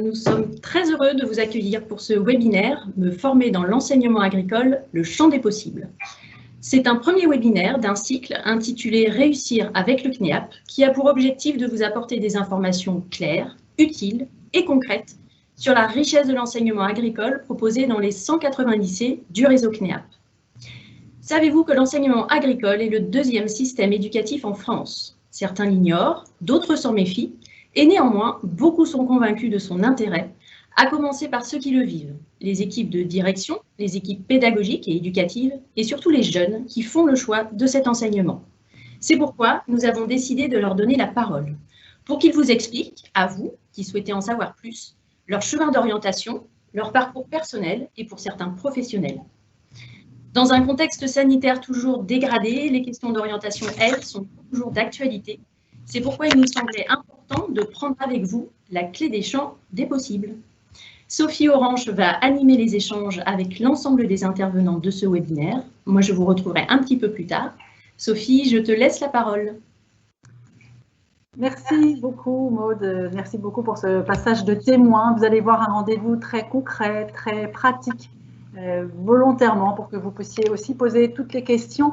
nous sommes très heureux de vous accueillir pour ce webinaire « Me former dans l'enseignement agricole, le champ des possibles ». C'est un premier webinaire d'un cycle intitulé « Réussir avec le CNEAP » qui a pour objectif de vous apporter des informations claires, utiles et concrètes sur la richesse de l'enseignement agricole proposé dans les 180 lycées du réseau CNEAP. Savez-vous que l'enseignement agricole est le deuxième système éducatif en France? Certains l'ignorent, d'autres s'en méfient, et néanmoins, beaucoup sont convaincus de son intérêt, à commencer par ceux qui le vivent, les équipes de direction, les équipes pédagogiques et éducatives, et surtout les jeunes qui font le choix de cet enseignement. C'est pourquoi nous avons décidé de leur donner la parole, pour qu'ils vous expliquent, à vous qui souhaitez en savoir plus, leur chemin d'orientation, leur parcours personnel et pour certains professionnels. Dans un contexte sanitaire toujours dégradé, les questions d'orientation, elles, sont toujours d'actualité. C'est pourquoi il nous semblait important de prendre avec vous la clé des champs des possibles. Sophie Orange va animer les échanges avec l'ensemble des intervenants de ce webinaire. Moi, je vous retrouverai un petit peu plus tard. Sophie, je te laisse la parole. Merci beaucoup, Maude. Merci beaucoup pour ce passage de témoin. Vous allez voir un rendez-vous très concret, très pratique, volontairement, pour que vous puissiez aussi poser toutes les questions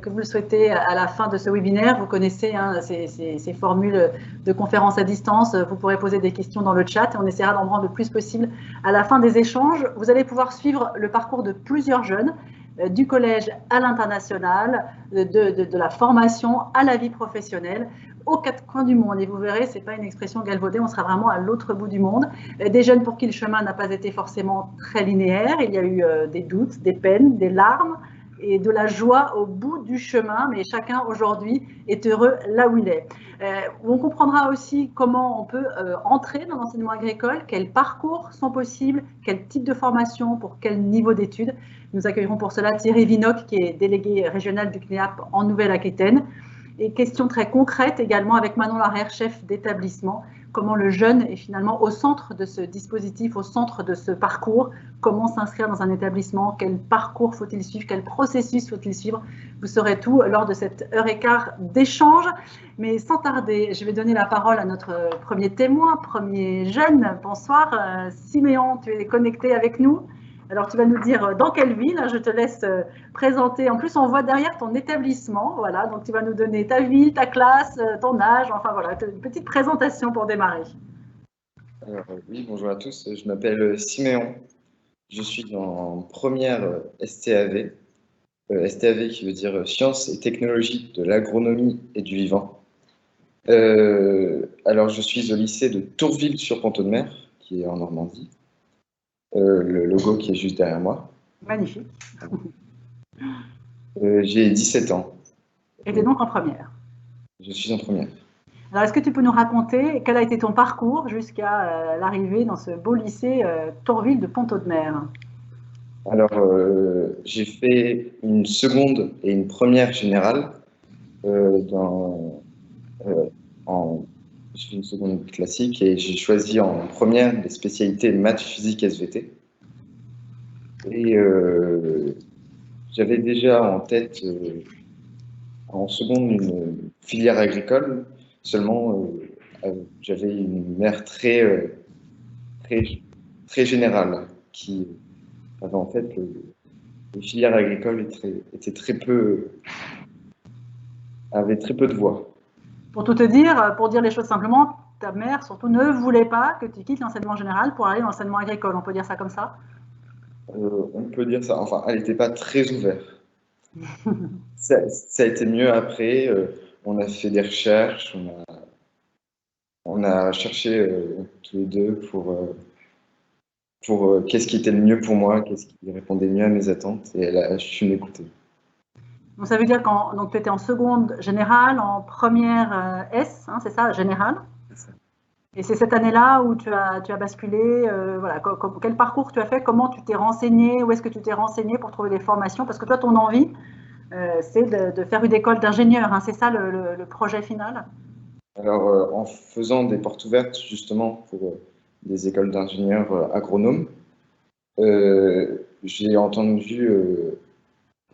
que vous le souhaitez à la fin de ce webinaire. Vous connaissez ces formules de conférence à distance. Vous pourrez poser des questions dans le chat et on essaiera d'en prendre le plus possible à la fin des échanges. Vous allez pouvoir suivre le parcours de plusieurs jeunes, du collège à l'international, de la formation à la vie professionnelle, aux quatre coins du monde. Et vous verrez, ce n'est pas une expression galvaudée, on sera vraiment à l'autre bout du monde. Des jeunes pour qui le chemin n'a pas été forcément très linéaire. Il y a eu des doutes, des peines, des larmes, et de la joie au bout du chemin, mais chacun aujourd'hui est heureux là où il est. On comprendra aussi comment on peut entrer dans l'enseignement agricole, quels parcours sont possibles, quel type de formation, pour quel niveau d'études. Nous accueillerons pour cela Thierry Vinoc, qui est délégué régional du CNEAP en Nouvelle-Aquitaine. Et question très concrète également avec Manon Larère, chef d'établissement, comment le jeune est finalement au centre de ce dispositif, au centre de ce parcours, comment s'inscrire dans un établissement, quel parcours faut-il suivre, quel processus faut-il suivre. Vous saurez tout lors de cette heure et quart d'échange. Mais sans tarder, je vais donner la parole à notre premier témoin, premier jeune. Bonsoir, Siméon, tu es connecté avec nous. Alors, tu vas nous dire dans quelle ville, je te laisse présenter. En plus, on voit derrière ton établissement, voilà. Donc, tu vas nous donner ta ville, ta classe, ton âge, enfin voilà, une petite présentation pour démarrer. Alors, oui, bonjour à tous, je m'appelle Siméon, je suis en première STAV, STAV qui veut dire Sciences et Technologies de l'Agronomie et du Vivant. Alors, je suis au lycée de Tourville-sur-Ponteau-de-Mer, qui est en Normandie. Le logo qui est juste derrière moi. Magnifique. J'ai 17 ans. Et tu es donc en première? Je suis en première. Alors, est-ce que tu peux nous raconter quel a été ton parcours jusqu'à l'arrivée dans ce beau lycée Tourville de Ponteau-de-Mer? Alors, j'ai fait une seconde et une première générale j'ai fait une seconde classique et j'ai choisi en première les spécialités maths, physique, SVT. Et j'avais déjà en tête en seconde une filière agricole, seulement j'avais une mère très générale qui avait en fait les filières agricoles avaient très peu de voix. Pour tout te dire, pour dire les choses simplement, ta mère surtout ne voulait pas que tu quittes l'enseignement général pour aller dans l'enseignement agricole. On peut dire ça comme ça? On peut dire ça. Enfin, elle n'était pas très ouverte. ça a été mieux après. On a fait des recherches. On a cherché tous les deux pour qu'est-ce qui était le mieux pour moi, qu'est-ce qui répondait mieux à mes attentes. Et elle a su m'écouter. Donc, ça veut dire que tu étais en seconde générale, en première S, hein, c'est ça, générale? Et c'est cette année-là où tu as basculé, voilà, quel parcours tu as fait, comment tu t'es renseigné, où est-ce que tu t'es renseigné pour trouver des formations? Parce que toi, ton envie, c'est de faire une école d'ingénieur, hein, c'est ça le projet final? Alors, en faisant des portes ouvertes justement pour des écoles d'ingénieurs agronomes, j'ai entendu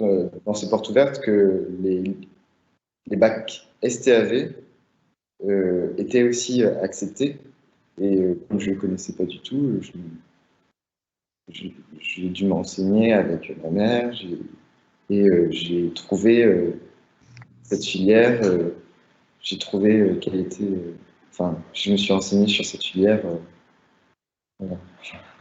dans ces portes ouvertes que les bacs STAV étaient aussi acceptés Et comme je ne le connaissais pas du tout, j'ai dû m'enseigner avec ma mère j'ai trouvé cette filière, j'ai trouvé qu'elle était. Enfin, je me suis enseigné sur cette filière. Voilà.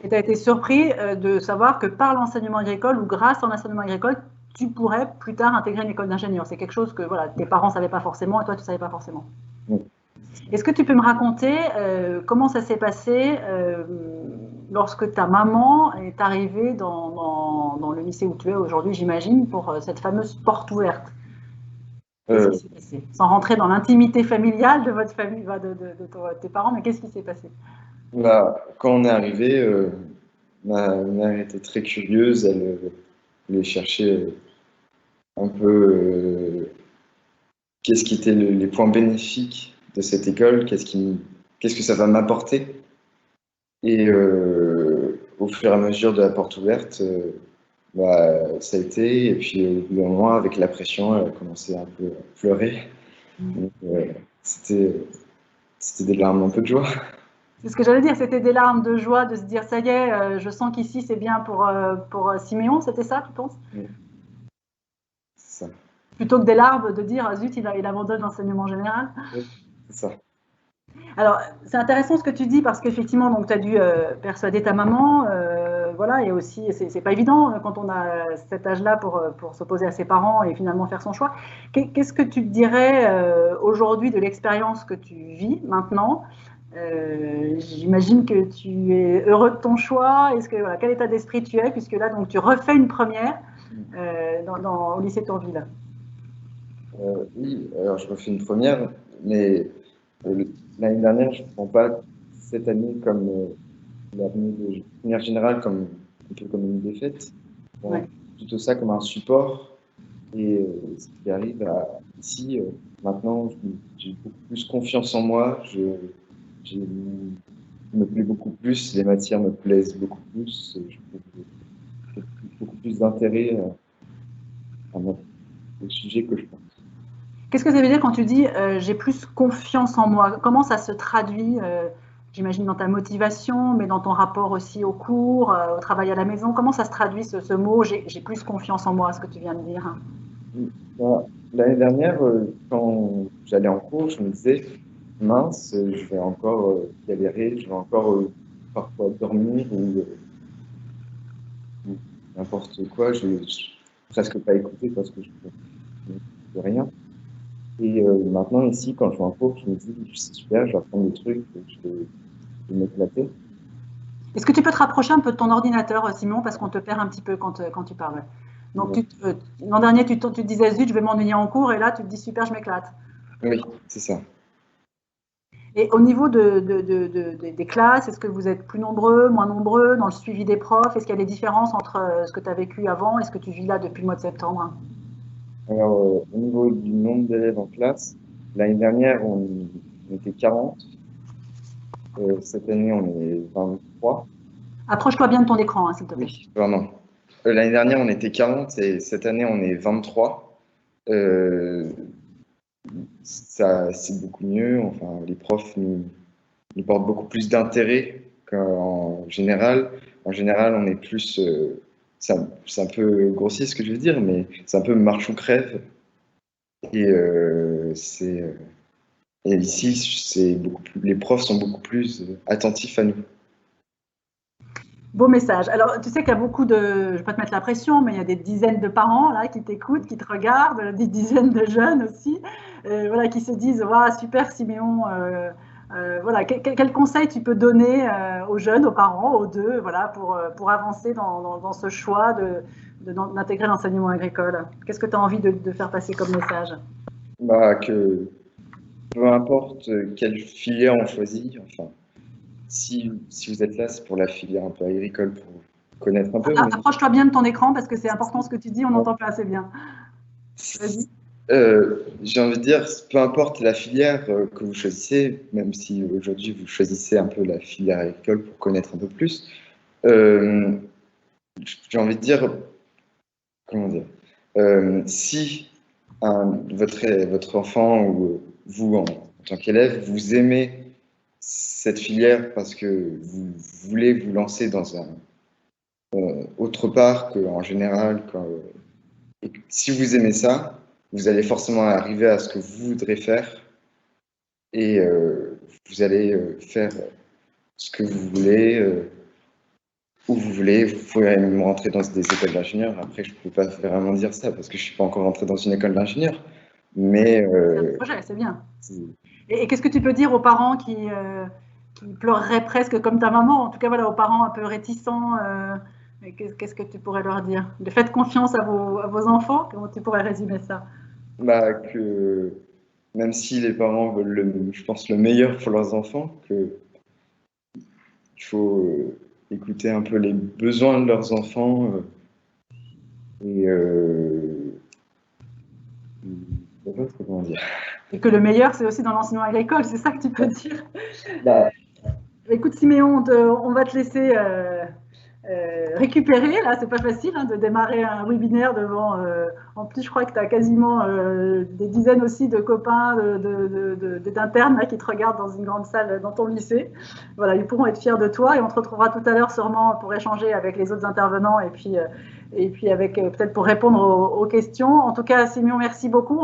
Et tu as été surpris de savoir que par l'enseignement agricole ou grâce à l'enseignement agricole, tu pourrais plus tard intégrer une école d'ingénieur. C'est quelque chose que voilà, tes parents ne savaient pas forcément et toi, tu ne savais pas forcément. Oui. Est-ce que tu peux me raconter comment ça s'est passé lorsque ta maman est arrivée dans le lycée où tu es aujourd'hui, j'imagine, pour cette fameuse porte ouverte? Qu'est-ce qui s'est passé? Sans rentrer dans l'intimité familiale de votre famille, de tes parents, mais qu'est-ce qui s'est passé? Là, quand on est arrivé, ma mère était très curieuse. Elle voulait chercher un peu qu'est-ce qui étaient les points bénéfiques de cette école, qu'est-ce que ça va m'apporter. Et au fur et à mesure de la porte ouverte, ça a été. Et puis au bout d'un moment, avec la pression, elle a commencé un peu à pleurer. Donc, c'était des larmes un peu de joie. C'est ce que j'allais dire, c'était des larmes de joie de se dire ça y est, je sens qu'ici c'est bien pour Siméon, c'était ça, tu penses? Oui, c'est ça. Plutôt que des larmes de dire zut, il abandonne l'enseignement général. Oui, c'est ça. Alors, c'est intéressant ce que tu dis parce qu'effectivement, donc tu as dû persuader ta maman, voilà, et aussi, c'est pas évident quand on a cet âge-là pour s'opposer à ses parents et finalement faire son choix. Qu'est-ce que tu te dirais aujourd'hui de l'expérience que tu vis maintenant? J'imagine que tu es heureux de ton choix. Voilà, quel état d'esprit tu es, puisque là, donc, tu refais une première au lycée Tourville. Oui, alors je refais une première, mais l'année dernière, je ne prends pas cette année comme l'année de première générale, un peu comme une défaite. Je prends Ouais. plutôt ça comme un support. Et ce qui arrive ici, maintenant, j'ai beaucoup plus confiance en moi. Je me plais beaucoup plus, les matières me plaisent beaucoup plus. Je trouve beaucoup plus d'intérêt au sujet que je pense. Qu'est-ce que ça veut dire quand tu dis j'ai plus confiance en moi? Comment ça se traduit, j'imagine, dans ta motivation, mais dans ton rapport aussi aux cours, au travail à la maison? Comment ça se traduit ce mot j'ai plus confiance en moi, ce que tu viens de dire? L'année dernière, quand j'allais en cours, je me disais, mince, je vais encore galérer, je vais encore parfois dormir ou n'importe quoi, je vais presque pas écouter parce que je ne fais rien. Et maintenant, ici, quand je vais en cours, je me dis, c'est super, je vais apprendre des trucs, je vais m'éclater. Est-ce que tu peux te rapprocher un peu de ton ordinateur, Simon, parce qu'on te perd un petit peu quand tu parles. Donc, l'an dernier, tu te disais, zut, je vais m'ennuyer en cours, et là, tu te dis, super, je m'éclate. Oui, c'est ça. Et au niveau des classes, est-ce que vous êtes plus nombreux, moins nombreux dans le suivi des profs? Est-ce qu'il y a des différences entre ce que tu as vécu avant et ce que tu vis là depuis le mois de septembre? Alors, au niveau du nombre d'élèves en classe, l'année dernière, on était 40. Cette année, on est 23. Approche-toi bien de ton écran, s'il te plaît. Oui, pardon. L'année dernière, on était 40 et cette année, on est 23. Ça, c'est beaucoup mieux. Enfin, les profs nous portent beaucoup plus d'intérêt qu'en général. En général, on est plus. C'est un peu grossier ce que je veux dire, mais c'est un peu marche ou crève. Et, et ici, les profs sont beaucoup plus attentifs à nous. Beau message. Alors, tu sais qu'il y a beaucoup de, je ne vais pas te mettre la pression, mais il y a des dizaines de parents là qui t'écoutent, qui te regardent, des dizaines de jeunes aussi, voilà, qui se disent, waouh, super Siméon. Voilà, quel conseil tu peux donner aux jeunes, aux parents, aux deux, voilà, pour avancer dans ce choix d'intégrer l'enseignement agricole? Qu'est-ce que tu as envie de faire passer comme message? Que peu importe quelle filière on choisit, enfin, si vous êtes là, c'est pour la filière un peu agricole, pour connaître un peu. Approche-toi bien de ton écran parce que c'est important ce que tu dis, on n'entend pas assez bien. Vas-y. J'ai envie de dire, peu importe la filière que vous choisissez, même si aujourd'hui vous choisissez un peu la filière agricole pour connaître un peu plus, j'ai envie de dire, comment dire, si votre enfant ou vous en tant qu'élève, vous aimez cette filière parce que vous voulez vous lancer dans un autre part qu'en général, et si vous aimez ça, vous allez forcément arriver à ce que vous voudrez faire et vous allez faire ce que vous voulez, où vous voulez. Vous pouvez même rentrer dans des écoles d'ingénieurs. Après, je ne peux pas vraiment dire ça parce que je ne suis pas encore rentré dans une école d'ingénieur. Mais c'est un projet, c'est bien. Et qu'est-ce que tu peux dire aux parents qui pleureraient presque comme ta maman, en tout cas voilà, aux parents un peu réticents, qu'est-ce que tu pourrais leur dire? De faites confiance à vos enfants, comment tu pourrais résumer ça? bah, que même si les parents veulent, je pense, le meilleur pour leurs enfants, qu'il faut écouter un peu les besoins de leurs enfants et je sais pas trop comment dire. Et que le meilleur, c'est aussi dans l'enseignement agricole, c'est ça que tu peux dire? Bah, Écoute Siméon, on va te laisser récupérer, là c'est pas facile hein, de démarrer un webinaire devant, en plus je crois que tu as quasiment des dizaines aussi de copains, d'internes qui te regardent dans une grande salle dans ton lycée. Voilà, ils pourront être fiers de toi et on te retrouvera tout à l'heure sûrement pour échanger avec les autres intervenants et puis avec peut-être pour répondre aux questions. En tout cas Siméon, merci beaucoup.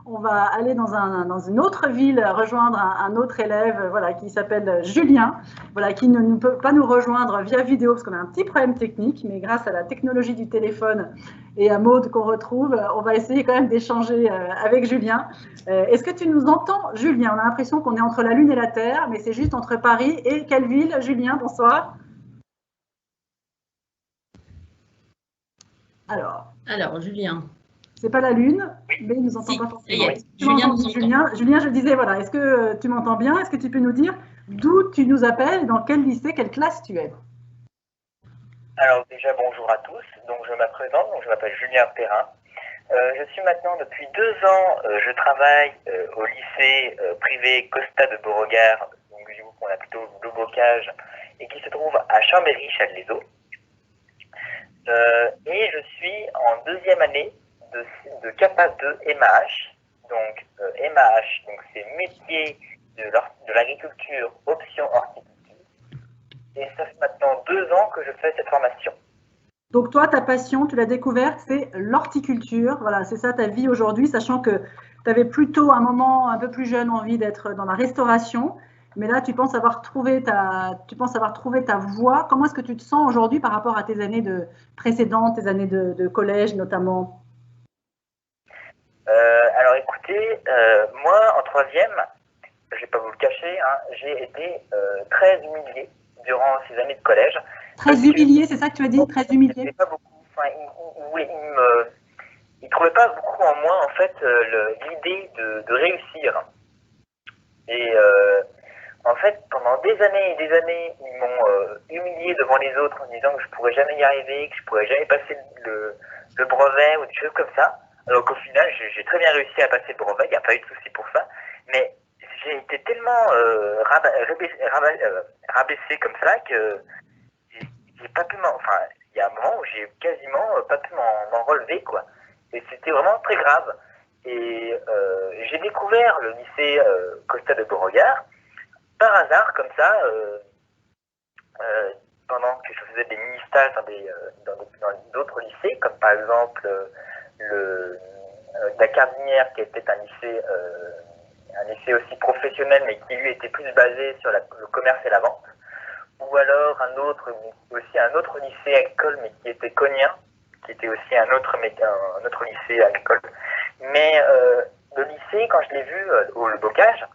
On va aller dans une autre ville rejoindre un autre élève voilà, qui s'appelle Julien, voilà, qui ne peut pas nous rejoindre via vidéo parce qu'on a un petit problème technique, mais grâce à la technologie du téléphone et à Maude qu'on retrouve, on va essayer quand même d'échanger avec Julien. Est-ce que tu nous entends, Julien? On a l'impression qu'on est entre la Lune et la Terre, mais c'est juste entre Paris et quelle ville? Julien, bonsoir. Alors Julien. C'est pas la Lune, mais il ne nous entend pas forcément. Julien, je disais, voilà, est-ce que tu m'entends bien? Est-ce que tu peux nous dire d'où tu nous appelles, dans quel lycée, quelle classe tu es? Alors déjà, bonjour à tous. Donc je me présente, je m'appelle Julien Perrin. Je suis maintenant depuis 2 ans, je travaille au lycée privé Costa de Beauregard, donc du coup qu'on a plutôt le bocage, et qui se trouve à Chambéry-Châtellerault. Et je suis en 2e année de CAPA 2 MAH. Donc MAH, donc c'est métier de l'agriculture, option horticulture. Et ça fait maintenant 2 ans que je fais cette formation. Donc toi, ta passion, tu l'as découverte, c'est l'horticulture. Voilà, c'est ça ta vie aujourd'hui, sachant que tu avais plutôt un moment un peu plus jeune envie d'être dans la restauration. Mais là, tu penses avoir trouvé ta voie. Comment est-ce que tu te sens aujourd'hui par rapport à tes années précédentes, tes années de collège notamment? Alors écoutez, moi en 3e, je ne vais pas vous le cacher, hein, j'ai été très humilié durant ces années de collège. Très humilié, c'est ça que tu as dit? Très humilié? Pas beaucoup. Enfin, il ne trouvait pas beaucoup en moi en fait l'idée de réussir. Et en fait, pendant des années et des années, ils m'ont humilié devant les autres en disant que je ne pourrais jamais y arriver, que je ne pourrais jamais passer le brevet ou des choses comme ça. Alors qu'au final, j'ai très bien réussi à passer le brevet, il n'y a pas eu de souci pour ça. Mais j'ai été tellement rabaissé comme ça que j'ai pas pu enfin, il y a un moment où j'ai quasiment pas pu m'en relever, quoi. Et c'était vraiment très grave. Et j'ai découvert le lycée Costa de Beauregard par hasard, comme ça, pendant que je faisais des mini-stages dans d'autres lycées, comme par exemple la Cardinière, qui était un lycée aussi professionnel, mais qui lui était plus basé sur le commerce et la vente. Ou alors un autre lycée agricole, mais qui était cognien, qui était aussi un autre lycée agricole. Mais le lycée, quand je l'ai vu au bocage,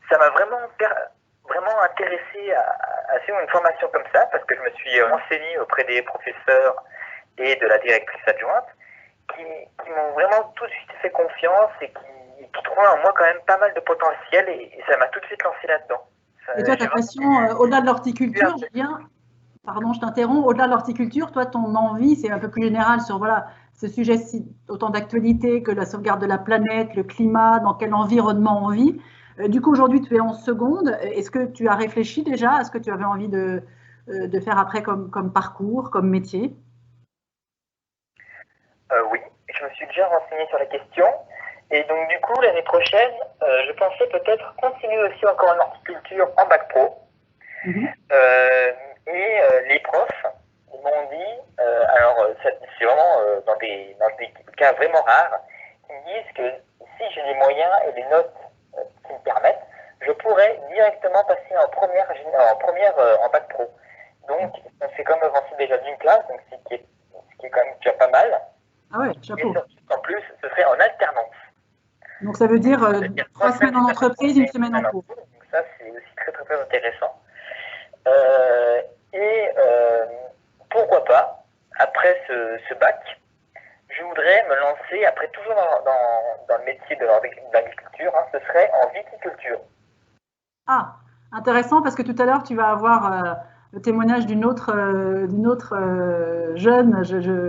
ça m'a vraiment intéressé à suivre une formation comme ça, parce que je me suis renseigné auprès des professeurs et de la directrice adjointe, qui m'ont vraiment tout de suite fait confiance et qui trouvaient en moi quand même pas mal de potentiel, et ça m'a tout de suite lancé là-dedans. Et toi, ta passion, au-delà de l'horticulture, Julien, pardon, je t'interromps, au-delà de l'horticulture, toi, ton envie, c'est un peu plus général sur voilà, ce sujet autant d'actualité que la sauvegarde de la planète, le climat, dans quel environnement on vit. Du coup, aujourd'hui, tu es en seconde. Est-ce que tu as réfléchi déjà à ce que tu avais envie de faire après comme parcours, comme métier? Oui, je me suis déjà renseigné sur la question. Et donc du coup, l'année prochaine, je pensais peut-être continuer aussi encore en horticulture en bac pro. Les profs m'ont dit, alors c'est vraiment dans des cas vraiment rares, qui me disent que si j'ai les moyens et les notes qui me permettent, je pourrais directement passer en première en bac pro. Donc on s'est quand même avancé déjà d'une classe, donc ce qui est quand même déjà pas mal. Ah ouais, chapeau. Et surtout, en plus, ce serait en alternance. Donc ça veut dire 3 semaines en entreprise, 1 semaine en cours. Donc ça, c'est aussi très très très intéressant. Pourquoi pas, après ce bac, je voudrais me lancer, après toujours dans le métier de l'agriculture, ce serait en viticulture. Ah, intéressant parce que tout à l'heure, tu vas avoir le témoignage d'une autre jeune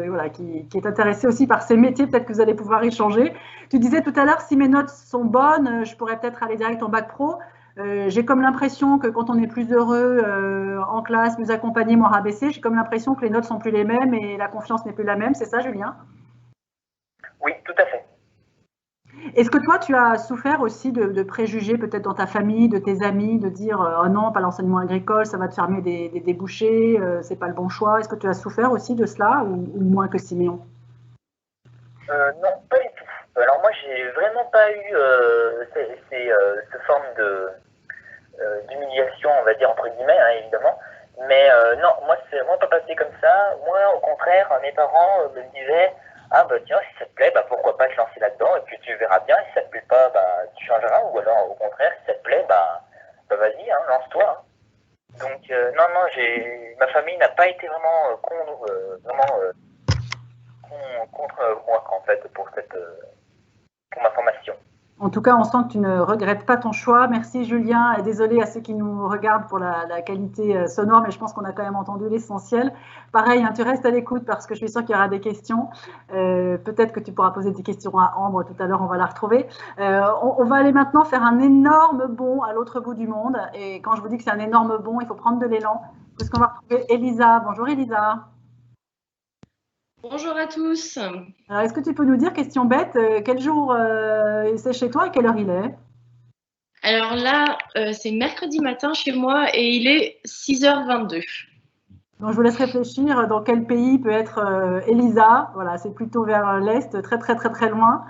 voilà, qui est intéressée aussi par ces métiers. Peut-être que vous allez pouvoir échanger. Tu disais tout à l'heure, si mes notes sont bonnes, je pourrais peut-être aller direct en bac pro. J'ai comme l'impression que quand on est plus heureux en classe, mieux accompagné, moins rabaissé, j'ai comme l'impression que les notes sont plus les mêmes et la confiance n'est plus la même. C'est ça, Julien? Oui, tout à fait. Est-ce que toi, tu as souffert aussi de préjugés peut-être dans ta famille, de tes amis, de dire oh non, pas l'enseignement agricole, ça va te fermer des débouchés, c'est pas le bon choix. Est-ce que tu as souffert aussi de cela ou moins que Siméon? Non, pas du tout. Alors moi, j'ai vraiment pas eu cette forme d'humiliation, on va dire entre guillemets, évidemment. Mais non, moi, c'est vraiment pas passé comme ça. Moi, au contraire, mes parents me disaient ah bah tiens, si ça te plaît, bah pourquoi pas te lancer là-dedans et puis tu verras bien, si ça te plaît pas, bah tu changeras, ou alors au contraire, si ça te plaît, bah vas-y, lance-toi. Donc non, ma famille n'a pas été vraiment contre moi en fait pour ma formation. En tout cas, on sent que tu ne regrettes pas ton choix. Merci Julien et désolé à ceux qui nous regardent pour la qualité sonore, mais je pense qu'on a quand même entendu l'essentiel. Pareil, tu restes à l'écoute parce que je suis sûre qu'il y aura des questions. Peut-être que tu pourras poser des questions à Ambre tout à l'heure, on va la retrouver. On va aller maintenant faire un énorme bond à l'autre bout du monde. Et quand je vous dis que c'est un énorme bond, il faut prendre de l'élan parce qu'on va retrouver Elisa. Bonjour Elisa. Bonjour à tous. Alors, est-ce que tu peux nous dire, question bête, quel jour c'est chez toi et quelle heure il est? Alors là, c'est mercredi matin chez moi et il est 6h22. Donc, je vous laisse réfléchir dans quel pays peut être Elisa. Voilà, c'est plutôt vers l'est, très, très, très, très loin.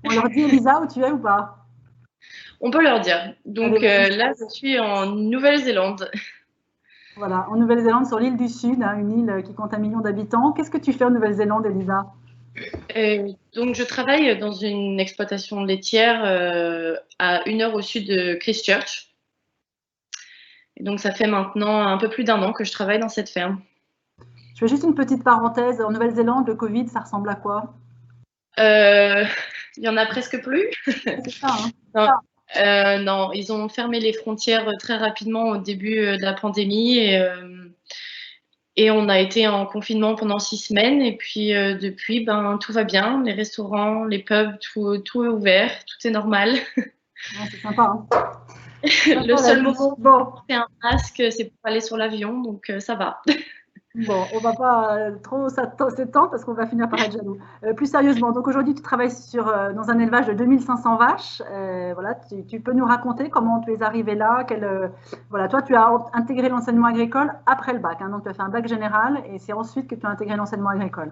On leur dit Elisa où tu es ou pas? On peut leur dire. Donc là, je suis en Nouvelle-Zélande. Voilà, en Nouvelle-Zélande, sur l'île du Sud, une île qui compte 1 million d'habitants. Qu'est-ce que tu fais en Nouvelle-Zélande, Elisa? Donc, je travaille dans une exploitation laitière à 1 heure au sud de Christchurch. Et donc, ça fait maintenant un peu plus d'1 an que je travaille dans cette ferme. Je fais juste une petite parenthèse. En Nouvelle-Zélande, le Covid, ça ressemble à quoi? Il y en a presque plus. C'est ça, non, ils ont fermé les frontières très rapidement au début de la pandémie et on a été en confinement pendant 6 semaines et puis depuis, tout va bien, les restaurants, les pubs, tout est ouvert, tout est normal. C'est sympa. Le seul moment où on fait un masque, c'est pour aller sur l'avion, donc ça va. Bon, on ne va pas trop s'étendre parce qu'on va finir par être jaloux. Plus sérieusement, donc aujourd'hui, tu travailles dans un élevage de 2500 vaches. Voilà, tu peux nous raconter comment tu es arrivé là? Voilà, toi, tu as intégré l'enseignement agricole après le bac. Donc, tu as fait un bac général et c'est ensuite que tu as intégré l'enseignement agricole.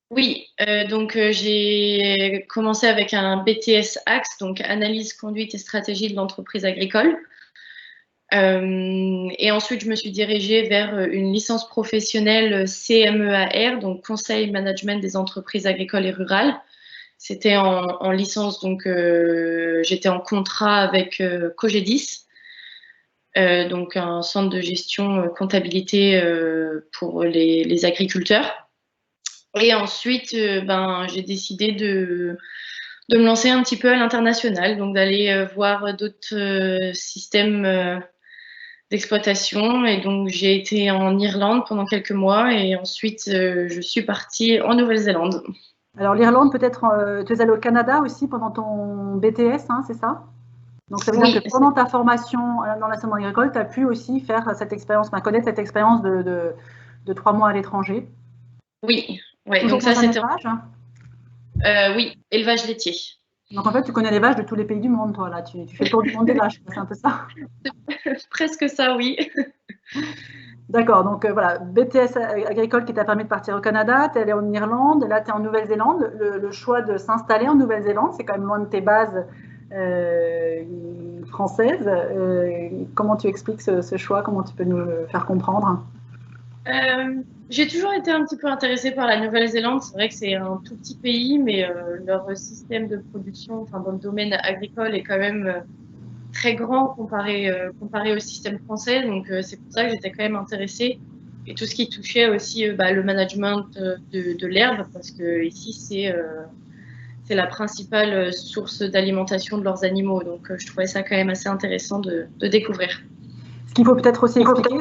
Oui, donc j'ai commencé avec un BTS Axe, donc analyse, conduite et stratégie de l'entreprise agricole. Et ensuite, je me suis dirigée vers une licence professionnelle CMEAR, donc Conseil Management des entreprises agricoles et rurales. C'était en licence, donc j'étais en contrat avec Cogedis, donc un centre de gestion comptabilité pour les agriculteurs. Et ensuite, j'ai décidé de me lancer un petit peu à l'international, donc d'aller voir d'autres systèmes d'exploitation. Et donc, j'ai été en Irlande pendant quelques mois et ensuite, je suis partie en Nouvelle-Zélande. Alors, l'Irlande, peut-être, tu es allée au Canada aussi pendant ton BTS, c'est ça? Donc, ça veut dire que pendant ta formation dans l'enseignement agricole, tu as pu aussi faire cette expérience, connaître cette expérience de 3 mois à l'étranger. Oui, ouais, donc ça, c'était. Oui, élevage laitier. Donc en fait, tu connais les vaches de tous les pays du monde, toi, là. Tu fais le tour du monde des vaches, c'est un peu ça. Presque ça, oui. D'accord, donc voilà, BTS agricole qui t'a permis de partir au Canada, tu es allé en Irlande, là tu es en Nouvelle-Zélande. Le choix de s'installer en Nouvelle-Zélande, c'est quand même loin de tes bases françaises. Comment tu expliques ce choix? Comment tu peux nous le faire comprendre? J'ai toujours été un petit peu intéressée par la Nouvelle-Zélande. C'est vrai que c'est un tout petit pays, mais leur système de production, enfin, dans le domaine agricole, est quand même très grand comparé au système français. Donc, c'est pour ça que j'étais quand même intéressée. Et tout ce qui touchait aussi le management de l'herbe, parce que ici, c'est la principale source d'alimentation de leurs animaux. Donc, je trouvais ça quand même assez intéressant de découvrir. Ce qu'il faut peut-être aussi expliquer,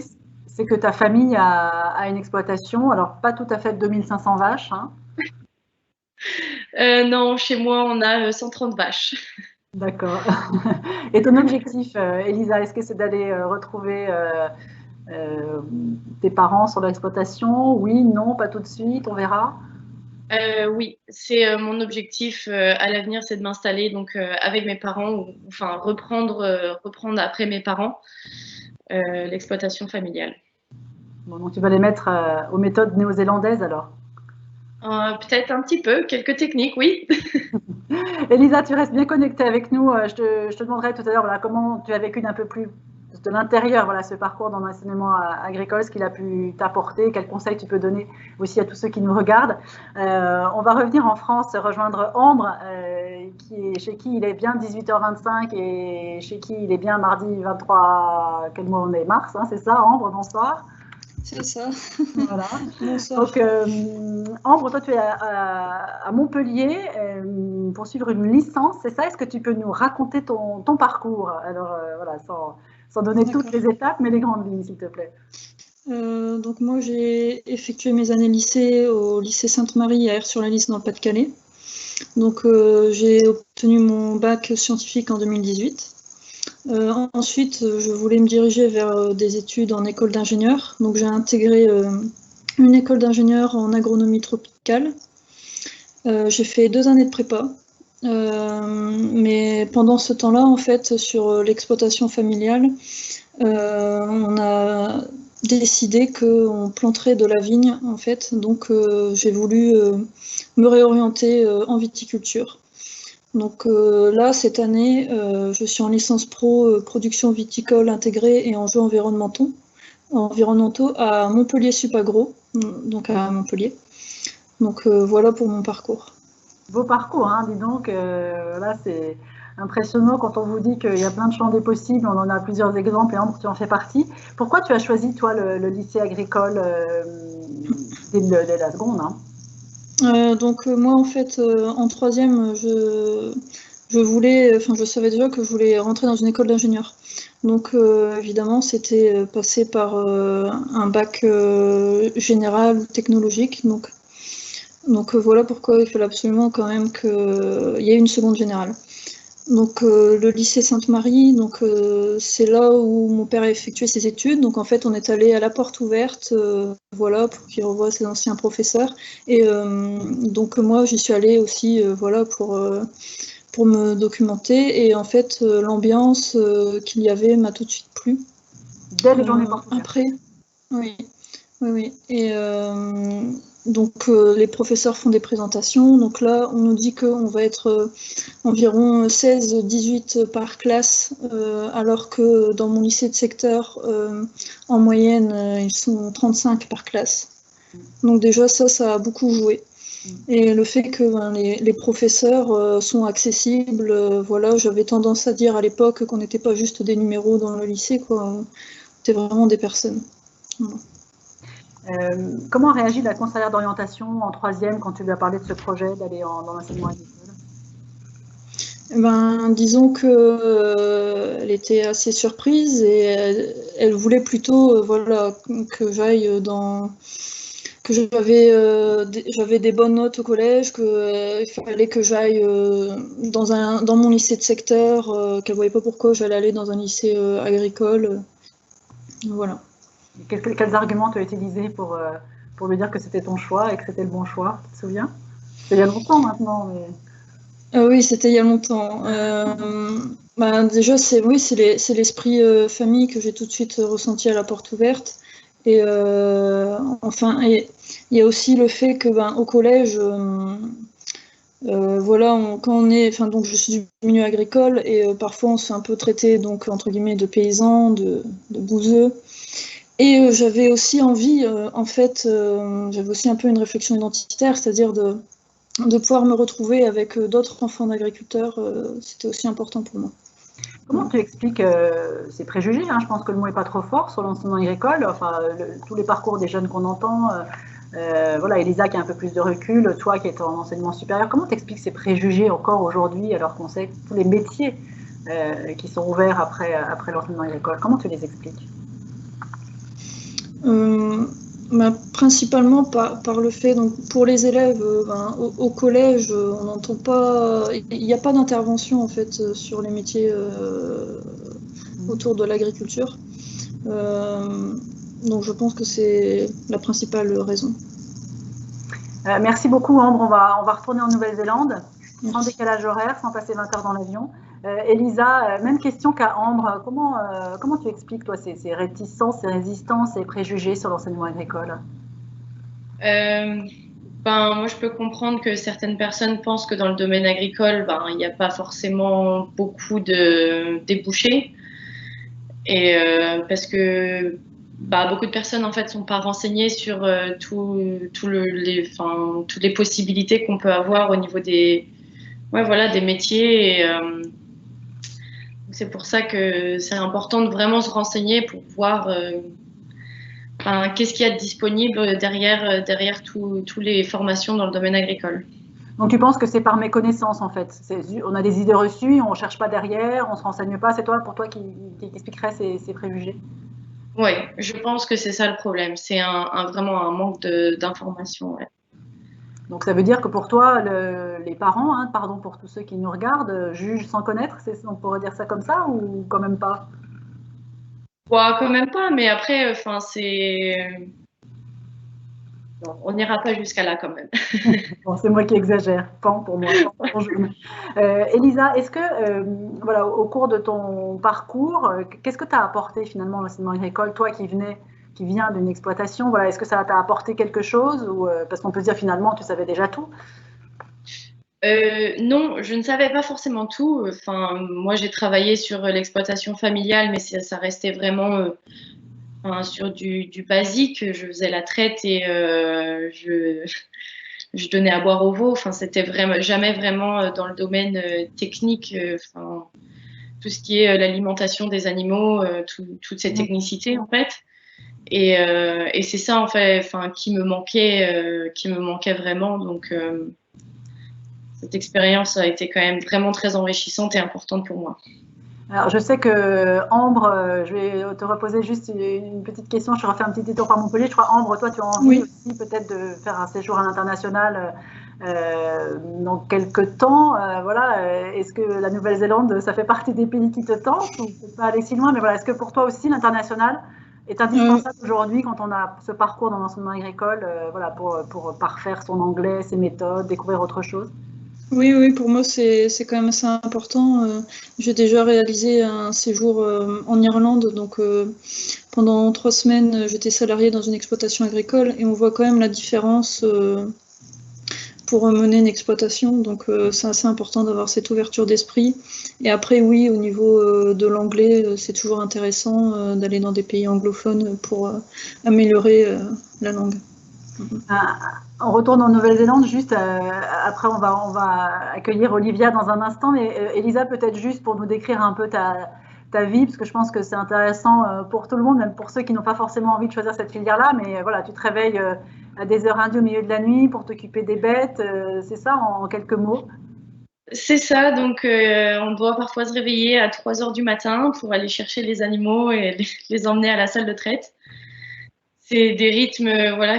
c'est que ta famille a une exploitation, alors pas tout à fait 2500 vaches. Hein. Non, chez moi, on a 130 vaches. D'accord. Et ton objectif, Elisa, est-ce que c'est d'aller retrouver tes parents sur l'exploitation? Oui, non, pas tout de suite, on verra. Oui, c'est mon objectif à l'avenir, c'est de m'installer donc avec mes parents, ou enfin reprendre après mes parents l'exploitation familiale. Bon, donc tu vas les mettre aux méthodes néo-zélandaises alors. Peut-être un petit peu, quelques techniques, oui. Elisa, tu restes bien connectée avec nous. Je te demanderai tout à l'heure voilà, comment tu as vécu d'un peu plus de l'intérieur voilà, ce parcours dans l'enseignement agricole, ce qu'il a pu t'apporter, quels conseils tu peux donner aussi à tous ceux qui nous regardent. On va revenir en France, rejoindre Ambre, chez qui il est bien 18h25 et chez qui il est bien mardi 23, quel mois on est? Mars, hein, c'est ça, Ambre, bonsoir. C'est ça. Voilà. Bonsoir. Donc, Ambre, toi, tu es à Montpellier pour suivre une licence, c'est ça? Est-ce que tu peux nous raconter ton parcours? Alors, voilà, sans donner toutes les étapes, mais les grandes lignes, s'il te plaît. Donc, moi, j'ai effectué mes années lycée au lycée Sainte-Marie à Aire-sur-la-Lys dans le Pas-de-Calais. Donc, j'ai obtenu mon bac scientifique en 2018. Ensuite, je voulais me diriger vers des études en école d'ingénieur. Donc, j'ai intégré une école d'ingénieur en agronomie tropicale. J'ai fait 2 années de prépa. Mais pendant ce temps-là, en fait, sur l'exploitation familiale, on a décidé qu'on planterait de la vigne, en fait. Donc, j'ai voulu me réorienter en viticulture. Donc là, cette année, je suis en licence pro production viticole intégrée et enjeux environnementaux à Montpellier Supagro, donc à Montpellier. Donc voilà pour mon parcours. Beau parcours, hein, dis donc. Là, c'est impressionnant quand on vous dit qu'il y a plein de champs des possibles. On en a plusieurs exemples et Ambre, tu en fais partie. Pourquoi tu as choisi, toi, le lycée agricole dès la seconde, hein? Donc moi en fait en troisième je savais déjà que je voulais rentrer dans une école d'ingénieur. Donc évidemment c'était passé par un bac général ou technologique. Donc voilà pourquoi il fallait absolument quand même qu'il y ait une seconde générale. Donc le lycée Sainte-Marie, donc c'est là où mon père a effectué ses études. Donc en fait on est allé à la porte ouverte, voilà, pour qu'il revoie ses anciens professeurs. Et donc moi j'y suis allée aussi, voilà, pour me documenter. Et en fait l'ambiance qu'il y avait m'a tout de suite plu. Dès les journées portes ouvertes. Après, oui. Et donc les professeurs font des présentations. Donc là, on nous dit qu'on va être environ 16-18 par classe, alors que dans mon lycée de secteur, en moyenne, ils sont 35 par classe. Donc déjà, ça a beaucoup joué. Et le fait que les professeurs sont accessibles, voilà, j'avais tendance à dire à l'époque qu'on n'était pas juste des numéros dans le lycée, quoi. C'était vraiment des personnes. Voilà. Comment a réagi la conseillère d'orientation en troisième quand tu lui as parlé de ce projet d'aller dans l'enseignement agricole? Disons qu'elle était assez surprise et elle voulait plutôt voilà, que j'aille que j'avais des bonnes notes au collège, qu'il fallait que j'aille dans mon lycée de secteur, qu'elle ne voyait pas pourquoi j'allais aller dans un lycée agricole. Voilà. Quels arguments tu as utilisés pour lui dire que c'était ton choix et que c'était le bon choix? Tu te souviens? C'est il y a longtemps maintenant. Mais... Oui, c'était il y a longtemps. Déjà, c'est l'esprit famille que j'ai tout de suite ressenti à la porte ouverte. Et il y a aussi le fait que au collège, quand on est, donc je suis du milieu agricole et parfois on se fait un peu traiter donc entre guillemets de paysans, de bouseux. Et j'avais aussi envie, j'avais aussi un peu une réflexion identitaire, c'est-à-dire de pouvoir me retrouver avec d'autres enfants d'agriculteurs, c'était aussi important pour moi. Comment tu expliques ces préjugés, hein, je pense que le mot n'est pas trop fort sur l'enseignement agricole, enfin, tous les parcours des jeunes qu'on entend, voilà, Elisa qui a un peu plus de recul, toi qui es en enseignement supérieur, comment tu expliques ces préjugés encore aujourd'hui alors qu'on sait tous les métiers qui sont ouverts après l'enseignement agricole, comment tu les expliques? Principalement par le fait, donc pour les élèves au collège, on n'entend pas, il n'y a pas d'intervention en fait sur les métiers autour de l'agriculture. Donc je pense que c'est la principale raison. Merci beaucoup Ambre, on va retourner en Nouvelle-Zélande, sans décalage horaire, sans passer 20 heures dans l'avion. Elisa, même question qu'à Ambre, comment tu expliques toi ces réticences, ces résistances et préjugés sur l'enseignement agricole? Moi, je peux comprendre que certaines personnes pensent que dans le domaine agricole, il n'y a pas forcément beaucoup de débouchés. Et parce que beaucoup de personnes en fait sont pas renseignées sur toutes les possibilités qu'on peut avoir au niveau des métiers. Et c'est pour ça que c'est important de vraiment se renseigner pour voir qu'est-ce qu'il y a de disponible derrière toutes les formations dans le domaine agricole. Donc tu penses que c'est par méconnaissance en fait, on a des idées reçues, on ne cherche pas derrière, on ne se renseigne pas, c'est pour toi qui expliquerait ces préjugés? Oui, je pense que c'est ça le problème, c'est vraiment un manque d'information. Ouais. Donc ça veut dire que pour toi, les parents, hein, pardon pour tous ceux qui nous regardent, jugent sans connaître, on pourrait dire ça comme ça ou quand même pas? Quand même pas, mais après, on n'ira pas jusqu'à là quand même. Bon, c'est moi qui exagère, pan pour moi. Elisa, est-ce que, au cours de ton parcours, qu'est-ce que tu as apporté finalement à l'enseignement agricole, toi qui viens d'une exploitation, est-ce que ça t'a apporté quelque chose ou, parce qu'on peut dire finalement tu savais déjà tout? Non, je ne savais pas forcément tout. Moi, j'ai travaillé sur l'exploitation familiale, mais ça restait vraiment sur du basique. Je faisais la traite et je donnais à boire aux veaux. C'était vraiment jamais vraiment dans le domaine technique. Tout ce qui est l'alimentation des animaux, toutes ces technicités en fait. Et c'est ça en fait, qui me manquait vraiment. Donc cette expérience a été quand même vraiment très enrichissante et importante pour moi. Alors, je sais que Ambre, je vais te reposer juste une petite question. Je refais un petit détour par Montpellier. Je crois, Ambre, toi, tu as envie aussi peut-être de faire un séjour à l'international dans quelques temps. Est-ce que la Nouvelle-Zélande, ça fait partie des pays qui te tentent ou peut pas aller si loin? Mais est-ce que pour toi aussi, l'international est indispensable aujourd'hui quand on a ce parcours dans l'enseignement agricole, pour parfaire son anglais, ses méthodes, découvrir autre chose? Oui, pour moi c'est quand même assez important. J'ai déjà réalisé un séjour en Irlande, donc pendant 3 semaines j'étais salariée dans une exploitation agricole et on voit quand même la différence pour mener une exploitation, donc c'est assez important d'avoir cette ouverture d'esprit. Et après oui, au niveau de l'anglais, c'est toujours intéressant d'aller dans des pays anglophones pour améliorer la langue. On retourne en Nouvelle-Zélande, juste après on va accueillir Olivia dans un instant, mais Elisa, peut-être juste pour nous décrire un peu ta vie, parce que je pense que c'est intéressant pour tout le monde, même pour ceux qui n'ont pas forcément envie de choisir cette filière-là, mais tu te réveilles à des heures indues au milieu de la nuit pour t'occuper des bêtes, c'est ça en quelques mots? C'est ça, donc on doit parfois se réveiller à 3 heures du matin pour aller chercher les animaux et les emmener à la salle de traite. C'est des rythmes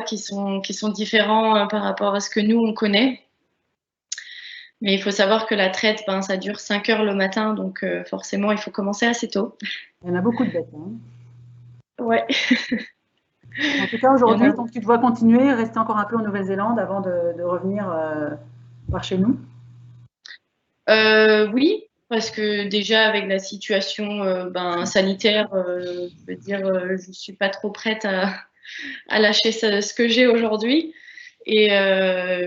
qui sont différents par rapport à ce que nous, on connaît. Mais il faut savoir que la traite, ça dure 5 heures le matin, donc forcément, il faut commencer assez tôt. Il y en a beaucoup de bêtes. Hein. Ouais. En tout cas, aujourd'hui, donc, tu dois continuer, rester encore un peu en Nouvelle-Zélande avant de revenir par chez nous? Oui, parce que déjà avec la situation sanitaire, je veux dire, je ne suis pas trop prête à lâcher ce que j'ai aujourd'hui. Et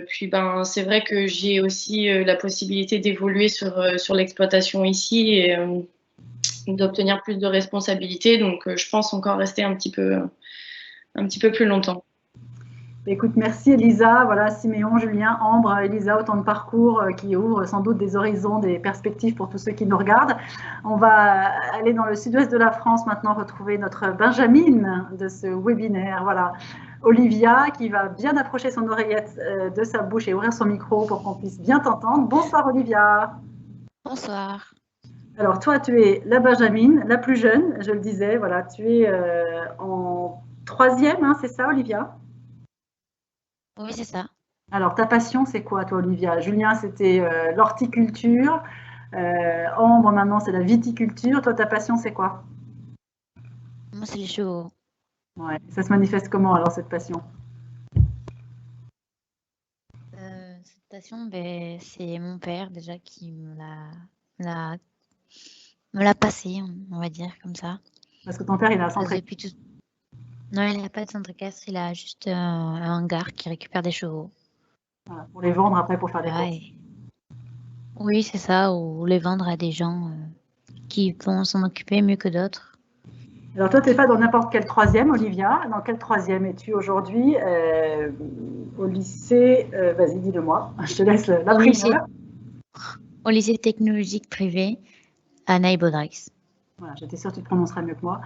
puis c'est vrai que j'ai aussi la possibilité d'évoluer sur l'exploitation ici et d'obtenir plus de responsabilités. Donc je pense encore rester un petit peu plus longtemps. Écoute, merci Elisa. Voilà, Siméon, Julien, Ambre, Elisa, autant de parcours qui ouvrent sans doute des horizons, des perspectives pour tous ceux qui nous regardent. On va aller dans le sud-ouest de la France maintenant, retrouver notre Benjamin de ce webinaire. Voilà, Olivia qui va bien approcher son oreillette de sa bouche et ouvrir son micro pour qu'on puisse bien t'entendre. Bonsoir Olivia. Bonsoir. Alors toi, tu es la Benjamin, la plus jeune, je le disais. Voilà, tu es en 3e, hein, c'est ça Olivia? Oui, c'est ça. Alors, ta passion, c'est quoi, toi, Olivia? Julien, c'était l'horticulture. Ambre, maintenant, c'est la viticulture. Toi, ta passion, c'est quoi? Moi, c'est les chevaux. Ouais. Ça se manifeste comment, alors, cette passion? Cette passion, c'est mon père, déjà, qui me l'a passé, on va dire, comme ça. Parce que ton père, il a un centre équestre. Non, il n'a pas de centre équestre, il a juste un hangar qui récupère des chevaux. Voilà, pour les vendre après, pour faire des courses. Oui, c'est ça, ou les vendre à des gens qui vont s'en occuper mieux que d'autres. Alors, toi, tu n'es pas dans n'importe quel 3e, Olivia. Dans quel 3e es-tu aujourd'hui au lycée vas-y, dis-le-moi. Je te laisse la primaire. Au lycée technologique privé à Naï-Baudreix. Voilà, j'étais sûre que tu te prononcerais mieux que moi.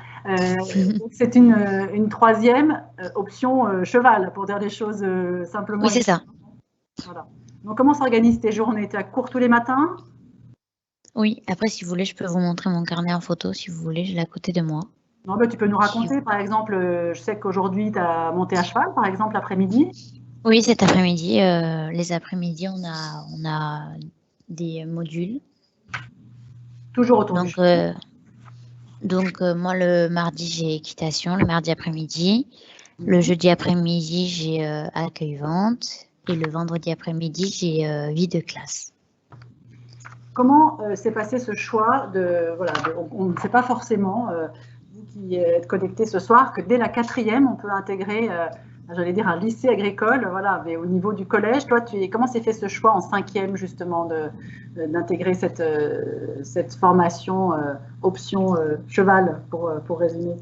C'est une 3e option cheval, pour dire des choses simplement. Oui, c'est ça. Voilà. Donc, comment s'organisent tes journées? Tu es à cours tous les matins? Oui, après, si vous voulez, je peux vous montrer mon carnet en photo, si vous voulez, je l'ai à côté de moi. Non, tu peux nous raconter, par exemple, je sais qu'aujourd'hui, tu as monté à cheval, par exemple, l'après-midi? Oui, cet après-midi, les après-midi, on a des modules. Toujours autour du cheval. Donc, moi, le mardi, j'ai équitation, le mardi après-midi. Le jeudi après-midi, j'ai accueil-vente. Et le vendredi après-midi, j'ai vie de classe. Comment s'est passé ce choix de, voilà, on ne sait pas forcément, vous qui êtes connectés ce soir, que dès la 4e, on peut intégrer, j'allais dire, un lycée agricole, voilà, mais au niveau du collège. Toi, comment s'est fait ce choix en 5e, justement, d'intégrer cette formation option cheval, pour résumer?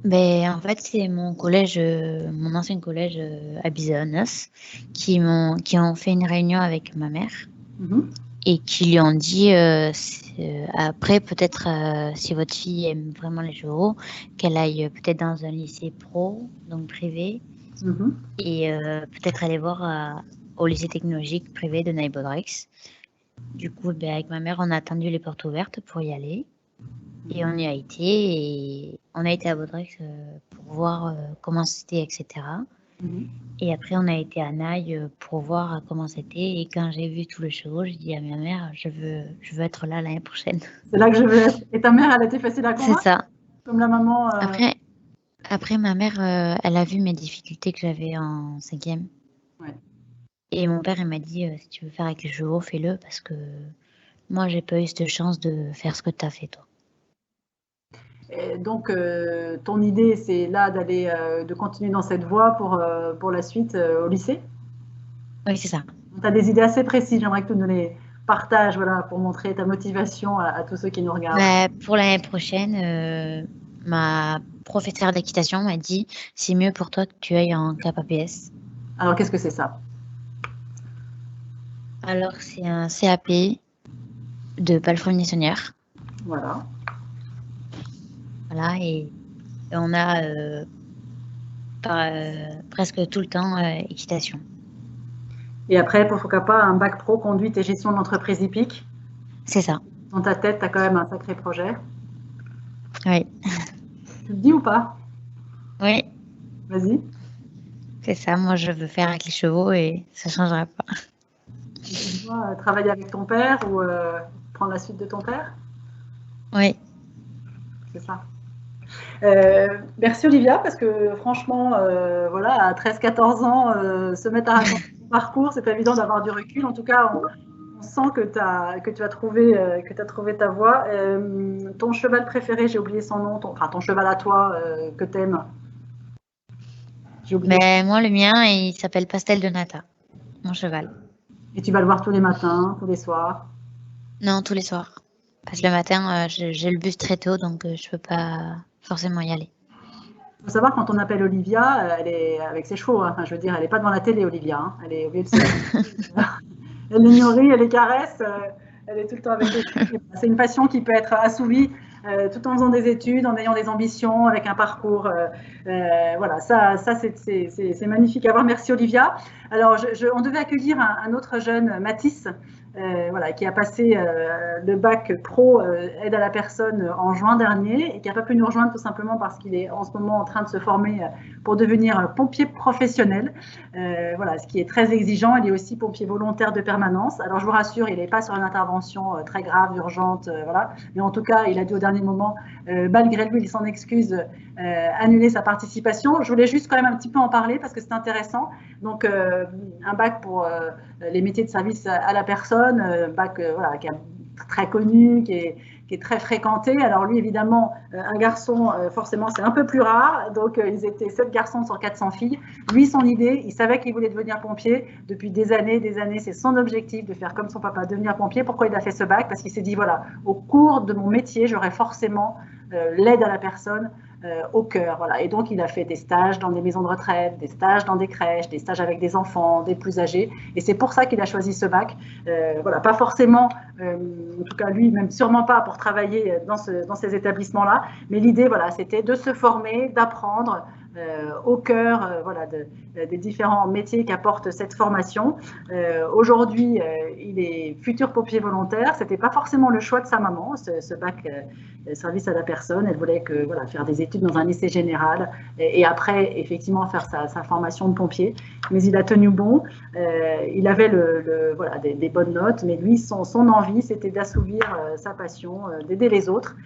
En fait, c'est mon collège, mon ancien collège à Bisonnos, qui ont fait une réunion avec ma mère et qui lui ont dit après, peut-être, si votre fille aime vraiment les chevaux, qu'elle aille peut-être dans un lycée pro, donc privé, et peut-être aller voir au lycée technologique privé de Naï-Baudreix. Du coup, avec ma mère, on a attendu les portes ouvertes pour y aller. Et on y a été, et on a été à Baudreix pour voir comment c'était, etc. Et après, on a été à Naï pour voir comment c'était. Et quand j'ai vu tous les chevaux, j'ai dit à ma mère, je veux être là l'année prochaine. C'est là que je veux être. Et ta mère, elle a été facile à convaincre? C'est ça. Comme la maman. Après, ma mère, elle a vu mes difficultés que j'avais en 5e. Ouais. Et mon père, il m'a dit, si tu veux faire avec les chevaux, fais-le, parce que moi, j'ai pas eu cette chance de faire ce que tu as fait, toi. Et donc, ton idée, c'est là de continuer dans cette voie pour la suite au lycée? Oui, c'est ça. Tu as des idées assez précises, j'aimerais que tu nous les partages, voilà, pour montrer ta motivation à tous ceux qui nous regardent. Pour l'année prochaine, ma professeure d'équitation m'a dit, c'est mieux pour toi que tu ailles en CAP-APS. Alors, qu'est-ce que c'est ça? Alors, c'est un CAP de palefrenier-seigneur. Voilà. Voilà, et on a presque tout le temps équitation. Et après, pourquoi pas un bac pro conduite et gestion de l'entreprise hippique? C'est ça. Dans ta tête, tu as quand même un sacré projet. Oui. Tu le dis ou pas? Oui. Vas-y. C'est ça, moi je veux faire avec les chevaux et ça ne changera pas. Tu dois travailler avec ton père ou prendre la suite de ton père? Oui. C'est ça. Merci Olivia, parce que franchement, voilà, à 13-14 ans, se mettre à raconter son parcours, c'est pas évident d'avoir du recul. En tout cas, On sent que tu as trouvé ta voie. Ton cheval préféré, j'ai oublié son nom, ton cheval à toi que tu aimes. Moi, le mien, il s'appelle Pastel de Nata, mon cheval. Et tu vas le voir tous les matins, tous les soirs? Non, tous les soirs. Parce que le matin, j'ai le bus très tôt, donc je ne peux pas forcément y aller. Il faut savoir, quand on appelle Olivia, elle est avec ses chevaux. Hein. Enfin, je veux dire, elle n'est pas devant la télé, Olivia. Hein. Elle est au lieu de elle les nourrit, elle les caresse, elle est tout le temps avec les chevaux. C'est une passion qui peut être assouvie tout en faisant des études, en ayant des ambitions, avec un parcours. Voilà, ça c'est magnifique à voir. Merci Olivia. Alors, on devait accueillir un autre jeune, Mathis, voilà, qui a passé le bac pro aide à la personne en juin dernier et qui n'a pas pu nous rejoindre tout simplement parce qu'il est en ce moment en train de se former pour devenir pompier professionnel. Voilà, ce qui est très exigeant. Il est aussi pompier volontaire de permanence. Alors, je vous rassure, il n'est pas sur une intervention très grave, urgente, voilà. Mais en tout cas, il a dû au dernier moment, malgré lui, il s'en excuse, annuler sa participation. Je voulais juste quand même un petit peu en parler parce que c'est intéressant. Donc, un bac pour les métiers de service à la personne, bac voilà, qui est très connu, qui est très fréquenté. Alors lui, évidemment, un garçon, forcément, c'est un peu plus rare. Donc, ils étaient 7 garçons sur 400 filles. Lui, son idée, il savait qu'il voulait devenir pompier. Depuis des années, c'est son objectif de faire comme son papa, devenir pompier. Pourquoi il a fait ce bac? Parce qu'il s'est dit, voilà, au cours de mon métier, j'aurai forcément l'aide à la personne au cœur. Voilà. Et donc, il a fait des stages dans des maisons de retraite, des stages dans des crèches, des stages avec des enfants, des plus âgés. Et c'est pour ça qu'il a choisi ce bac. Voilà, pas forcément, en tout cas lui, même sûrement pas pour travailler dans ces établissements-là. Mais l'idée, voilà, c'était de se former, d'apprendre au cœur voilà, des différents métiers qu'apporte cette formation. Aujourd'hui, il est futur pompier volontaire. C'était pas forcément le choix de sa maman, ce bac service à la personne. Elle voulait voilà, faire des études dans un lycée général et après, effectivement, faire sa formation de pompier. Mais il a tenu bon. Il avait voilà, des bonnes notes, mais lui, son envie, c'était d'assouvir sa passion, d'aider les autres.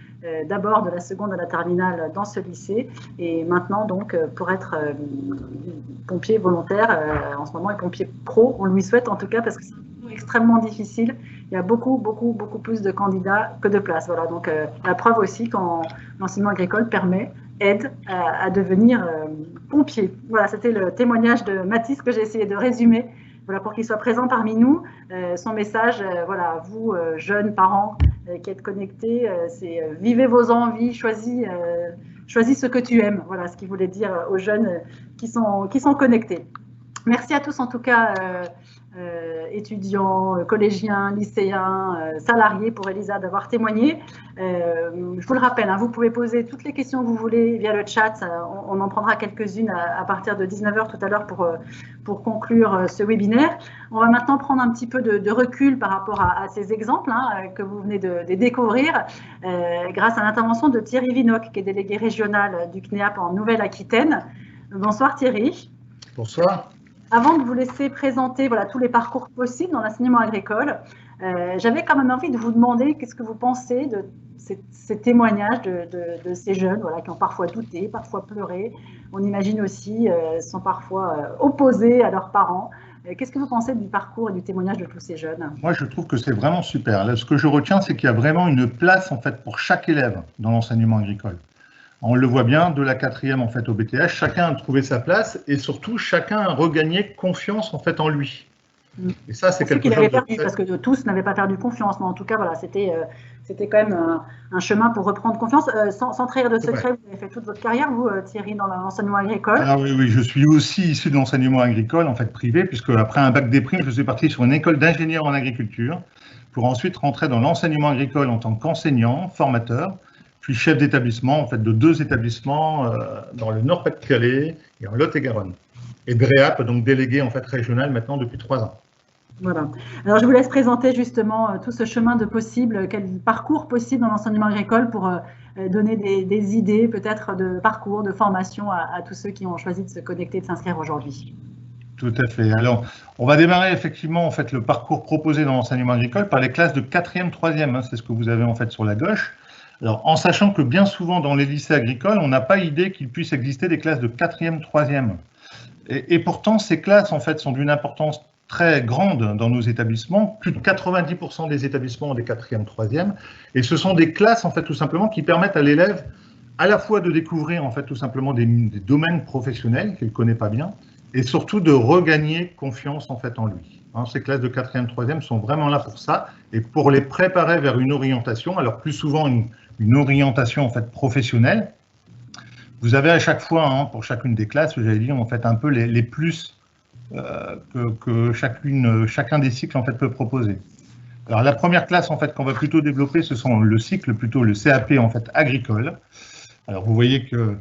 D'abord de la seconde à la terminale dans ce lycée et maintenant donc pour être pompier volontaire en ce moment et pompier pro, on lui souhaite en tout cas parce que c'est extrêmement difficile. Il y a beaucoup plus de candidats que de places. Voilà, donc la preuve aussi quand l'enseignement agricole aide à devenir pompier. Voilà, c'était le témoignage de Mathis que j'ai essayé de résumer. Voilà, pour qu'il soit présent parmi nous. Son message, voilà, vous, jeunes parents qui êtes connectés, c'est vivez vos envies, choisis ce que tu aimes. Voilà ce qu'il voulait dire aux jeunes qui sont connectés. Merci à tous en tout cas, étudiants, collégiens, lycéens, salariés pour Elisa d'avoir témoigné. Je vous le rappelle, hein, vous pouvez poser toutes les questions que vous voulez via le chat. On en prendra quelques-unes à partir de 19h tout à l'heure pour conclure ce webinaire. On va maintenant prendre un petit peu de recul par rapport à ces exemples hein, que vous venez de découvrir grâce à l'intervention de Thierry Vinoc, qui est délégué régional du CNEAP en Nouvelle-Aquitaine. Bonsoir Thierry. Bonsoir. Avant de vous laisser présenter voilà, tous les parcours possibles dans l'enseignement agricole, j'avais quand même envie de vous demander qu'est-ce que vous pensez de ces témoignages de ces jeunes voilà, qui ont parfois douté, parfois pleuré. On imagine aussi sont parfois opposés à leurs parents. Qu'est-ce que vous pensez du parcours et du témoignage de tous ces jeunes? Moi, je trouve que c'est vraiment super. Là, ce que je retiens, c'est qu'il y a vraiment une place en fait, pour chaque élève dans l'enseignement agricole. On le voit bien, de la 4e en fait, au BTS, chacun a trouvé sa place et surtout, chacun a regagné confiance en, fait, en lui. Et ça, c'est quelque chose perdu, parce que tous n'avaient pas perdu confiance, mais en tout cas, voilà, c'était quand même un chemin pour reprendre confiance. Sans trahir de secret, vous avez fait toute votre carrière, vous, Thierry, dans l'enseignement agricole. Alors oui, je suis aussi issu de l'enseignement agricole, en fait, privé, puisque après un bac des primes, je suis parti sur une école d'ingénieur en agriculture, pour ensuite rentrer dans l'enseignement agricole en tant qu'enseignant, formateur, puis chef d'établissement, en fait, de 2 établissements dans le Nord-Pas-de-Calais et en Lot-et-Garonne. Et BREAP, donc délégué en fait régional maintenant depuis 3 ans. Voilà. Alors je vous laisse présenter justement tout ce chemin de possible, quel parcours possible dans l'enseignement agricole pour donner des idées peut-être de parcours, de formation à tous ceux qui ont choisi de se connecter, de s'inscrire aujourd'hui. Tout à fait. Alors, on va démarrer effectivement en fait le parcours proposé dans l'enseignement agricole par les classes de 4e, 3e. Hein, c'est ce que vous avez en fait sur la gauche. Alors, en sachant que bien souvent dans les lycées agricoles, on n'a pas idée qu'il puisse exister des classes de 4e, 3e. Et pourtant, ces classes en fait sont d'une importance très grande dans nos établissements. Plus de 90% des établissements ont des 4e, 3e. Et ce sont des classes, en fait, tout simplement, qui permettent à l'élève à la fois de découvrir, en fait, tout simplement des domaines professionnels qu'il ne connaît pas bien, et surtout de regagner confiance, en fait, en lui. Hein, ces classes de 4e, 3e sont vraiment là pour ça, et pour les préparer vers une orientation, alors plus souvent une orientation, en fait, professionnelle. Vous avez à chaque fois, hein, pour chacune des classes, j'allais dire, en fait, un peu les plus que chacun des cycles en fait peut proposer. Alors la première classe en fait qu'on va plutôt développer, ce sont le cycle plutôt le CAP en fait agricole. Alors vous voyez que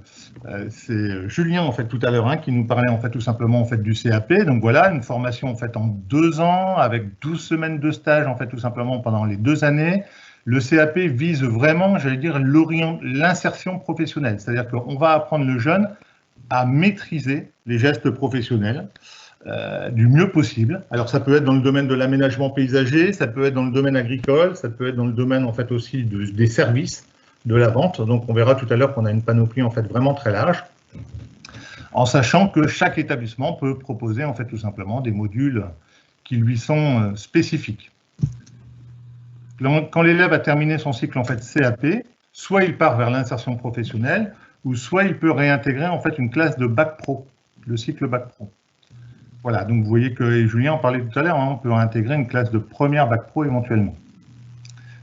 c'est Julien en fait tout à l'heure qui nous parlait en fait tout simplement en fait du CAP. Donc voilà, une formation en fait en 2 ans avec 12 semaines de stage en fait tout simplement pendant les 2 années. Le CAP vise vraiment, j'allais dire, l'insertion professionnelle, c'est-à-dire qu'on va apprendre le jeune à maîtriser les gestes professionnels du mieux possible. Alors ça peut être dans le domaine de l'aménagement paysager, ça peut être dans le domaine agricole, ça peut être dans le domaine en fait aussi des services, de la vente. Donc on verra tout à l'heure qu'on a une panoplie en fait vraiment très large, en sachant que chaque établissement peut proposer en fait tout simplement des modules qui lui sont spécifiques. Quand l'élève a terminé son cycle en fait CAP, soit il part vers l'insertion professionnelle, ou soit il peut réintégrer en fait une classe de bac pro, le cycle bac pro. Voilà, donc vous voyez que et Julien en parlait tout à l'heure, on peut intégrer une classe de première bac pro éventuellement.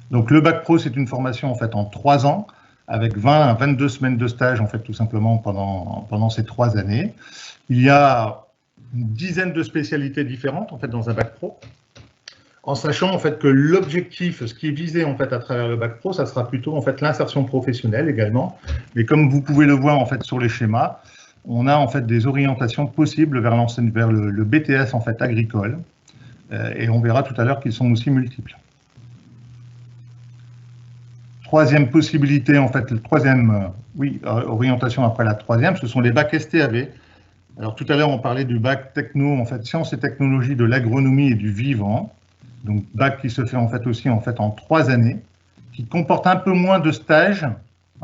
Donc le bac pro, c'est une formation en fait en 3 ans, avec 20 à 22 semaines de stage en fait tout simplement pendant ces 3 années. Il y a une dizaine de spécialités différentes en fait dans un bac pro, en sachant en fait que l'objectif, ce qui est visé en fait à travers le bac pro, ça sera plutôt en fait l'insertion professionnelle également. Mais comme vous pouvez le voir en fait sur les schémas, on a en fait des orientations possibles vers le BTS en fait agricole, et on verra tout à l'heure qu'ils sont aussi multiples. Troisième possibilité en fait, orientation après la 3e, ce sont les bacs STAV. Alors tout à l'heure on parlait du bac techno en fait sciences et technologies de l'agronomie et du vivant. Donc bac qui se fait en fait aussi en 3 années, qui comporte un peu moins de stages,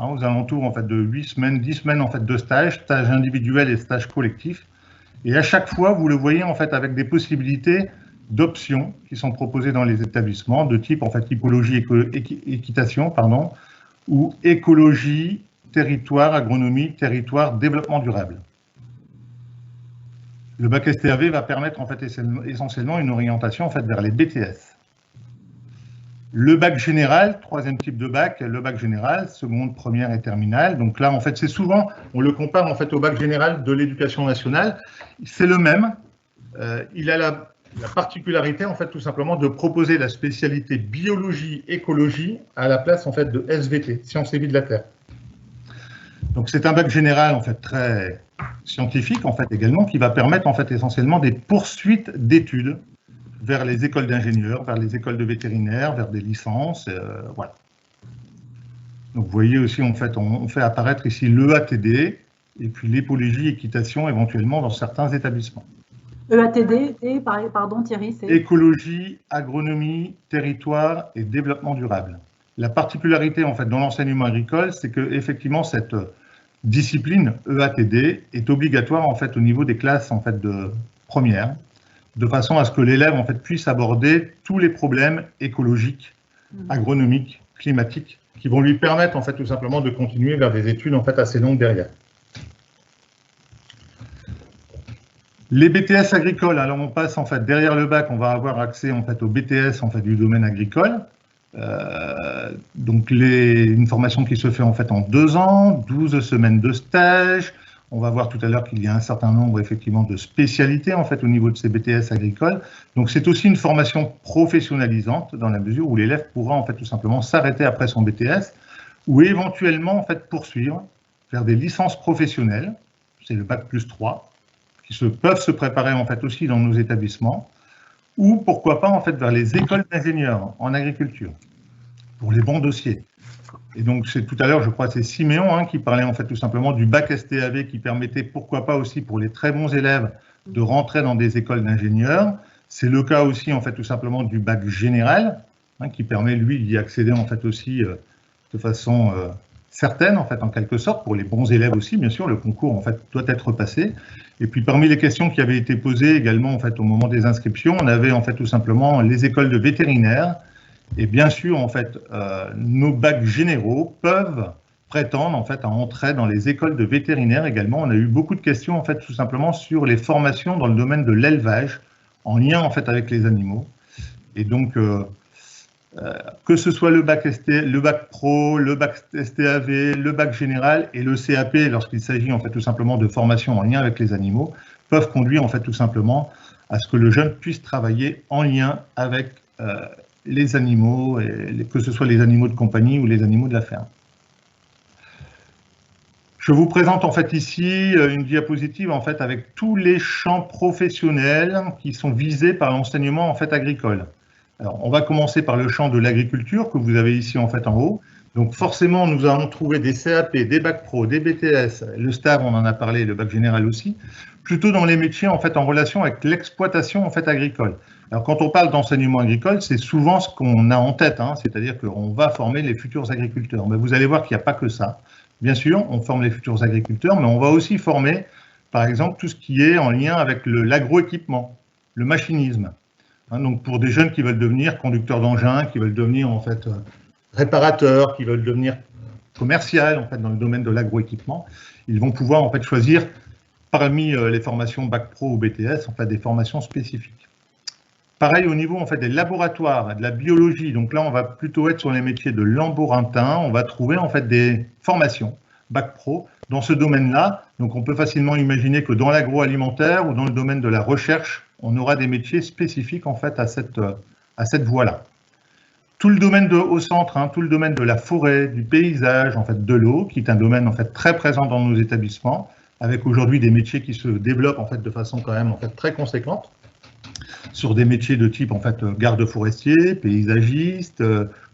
aux alentours en fait de 8 semaines, 10 semaines en fait de stage individuel et stage collectif. Et à chaque fois, vous le voyez en fait avec des possibilités d'options qui sont proposées dans les établissements de type en fait typologie équitation, ou écologie, territoire, agronomie, territoire, développement durable. Le bac STAV va permettre en fait essentiellement une orientation en fait vers les BTS. Le bac général, 3e type de bac, le bac général, seconde, première et terminale. Donc là, en fait, c'est souvent, on le compare en fait au bac général de l'éducation nationale. C'est le même. Il a la particularité, en fait, tout simplement, de proposer la spécialité biologie-écologie à la place en fait de SVT, sciences et vie de la Terre. Donc c'est un bac général en fait très scientifique en fait également, qui va permettre en fait essentiellement des poursuites d'études vers les écoles d'ingénieurs, vers les écoles de vétérinaires, vers des licences, voilà. Donc vous voyez aussi, en fait, on fait apparaître ici l'EATD et puis l'épologie équitation éventuellement dans certains établissements. EATD, pardon Thierry, c'est écologie, agronomie, territoire et développement durable. La particularité en fait dans l'enseignement agricole, c'est que effectivement cette discipline EATD est obligatoire en fait au niveau des classes en fait de première, de façon à ce que l'élève en fait puisse aborder tous les problèmes écologiques, agronomiques, climatiques, qui vont lui permettre en fait tout simplement de continuer vers des études en fait assez longues derrière. Les BTS agricoles, alors on passe en fait derrière le bac, on va avoir accès en fait au BTS en fait du domaine agricole. Donc une formation qui se fait en fait en 2 ans, 12 semaines de stage. On va voir tout à l'heure qu'il y a un certain nombre effectivement de spécialités en fait au niveau de ces BTS agricoles. Donc c'est aussi une formation professionnalisante dans la mesure où l'élève pourra en fait tout simplement s'arrêter après son BTS ou éventuellement en fait poursuivre vers des licences professionnelles. C'est le bac plus 3 qui peuvent se préparer en fait aussi dans nos établissements, ou pourquoi pas en fait vers les écoles d'ingénieurs en agriculture pour les bons dossiers. Et donc c'est tout à l'heure, je crois, c'est Siméon qui parlait en fait tout simplement du bac STAV qui permettait pourquoi pas aussi pour les très bons élèves de rentrer dans des écoles d'ingénieurs. C'est le cas aussi en fait tout simplement du bac général qui permet lui d'y accéder en fait aussi de façon certaine, en fait, en quelque sorte, pour les bons élèves aussi, bien sûr, le concours, en fait, doit être passé. Et puis, parmi les questions qui avaient été posées également, en fait, au moment des inscriptions, on avait, en fait, tout simplement les écoles de vétérinaires. Et bien sûr, en fait, nos bacs généraux peuvent prétendre, en fait, à entrer dans les écoles de vétérinaires également. On a eu beaucoup de questions, en fait, tout simplement sur les formations dans le domaine de l'élevage, en lien, en fait, avec les animaux. Et donc, que ce soit le bac pro, le bac STAV, le bac général et le CAP, lorsqu'il s'agit en fait tout simplement de formation en lien avec les animaux, peuvent conduire en fait tout simplement à ce que le jeune puisse travailler en lien avec les animaux, que ce soit les animaux de compagnie ou les animaux de la ferme. Je vous présente en fait ici une diapositive en fait avec tous les champs professionnels qui sont visés par l'enseignement en fait agricole. Alors, on va commencer par le champ de l'agriculture que vous avez ici en fait en haut. Donc forcément, nous allons trouver des CAP, des bacs pro, des BTS, le STAV, on en a parlé, le bac général aussi, plutôt dans les métiers en fait en relation avec l'exploitation en fait agricole. Alors quand on parle d'enseignement agricole, c'est souvent ce qu'on a en tête, hein, c'est-à-dire qu'on va former les futurs agriculteurs. Mais vous allez voir qu'il n'y a pas que ça. Bien sûr, on forme les futurs agriculteurs, mais on va aussi former, par exemple, tout ce qui est en lien avec l'agroéquipement, le machinisme. Donc pour des jeunes qui veulent devenir conducteurs d'engins, qui veulent devenir en fait réparateurs, qui veulent devenir commercial en fait dans le domaine de l'agroéquipement, ils vont pouvoir en fait choisir parmi les formations bac pro ou BTS en fait des formations spécifiques. Pareil au niveau en fait des laboratoires, de la biologie. Donc là on va plutôt être sur les métiers de laborantin. On va trouver en fait des formations bac pro dans ce domaine-là. Donc on peut facilement imaginer que dans l'agroalimentaire ou dans le domaine de la recherche, on aura des métiers spécifiques en fait à cette voie-là. Tout le domaine au centre, hein, tout le domaine de la forêt, du paysage, en fait de l'eau, qui est un domaine en fait très présent dans nos établissements, avec aujourd'hui des métiers qui se développent en fait de façon quand même en fait très conséquente, sur des métiers de type en fait garde forestier, paysagiste,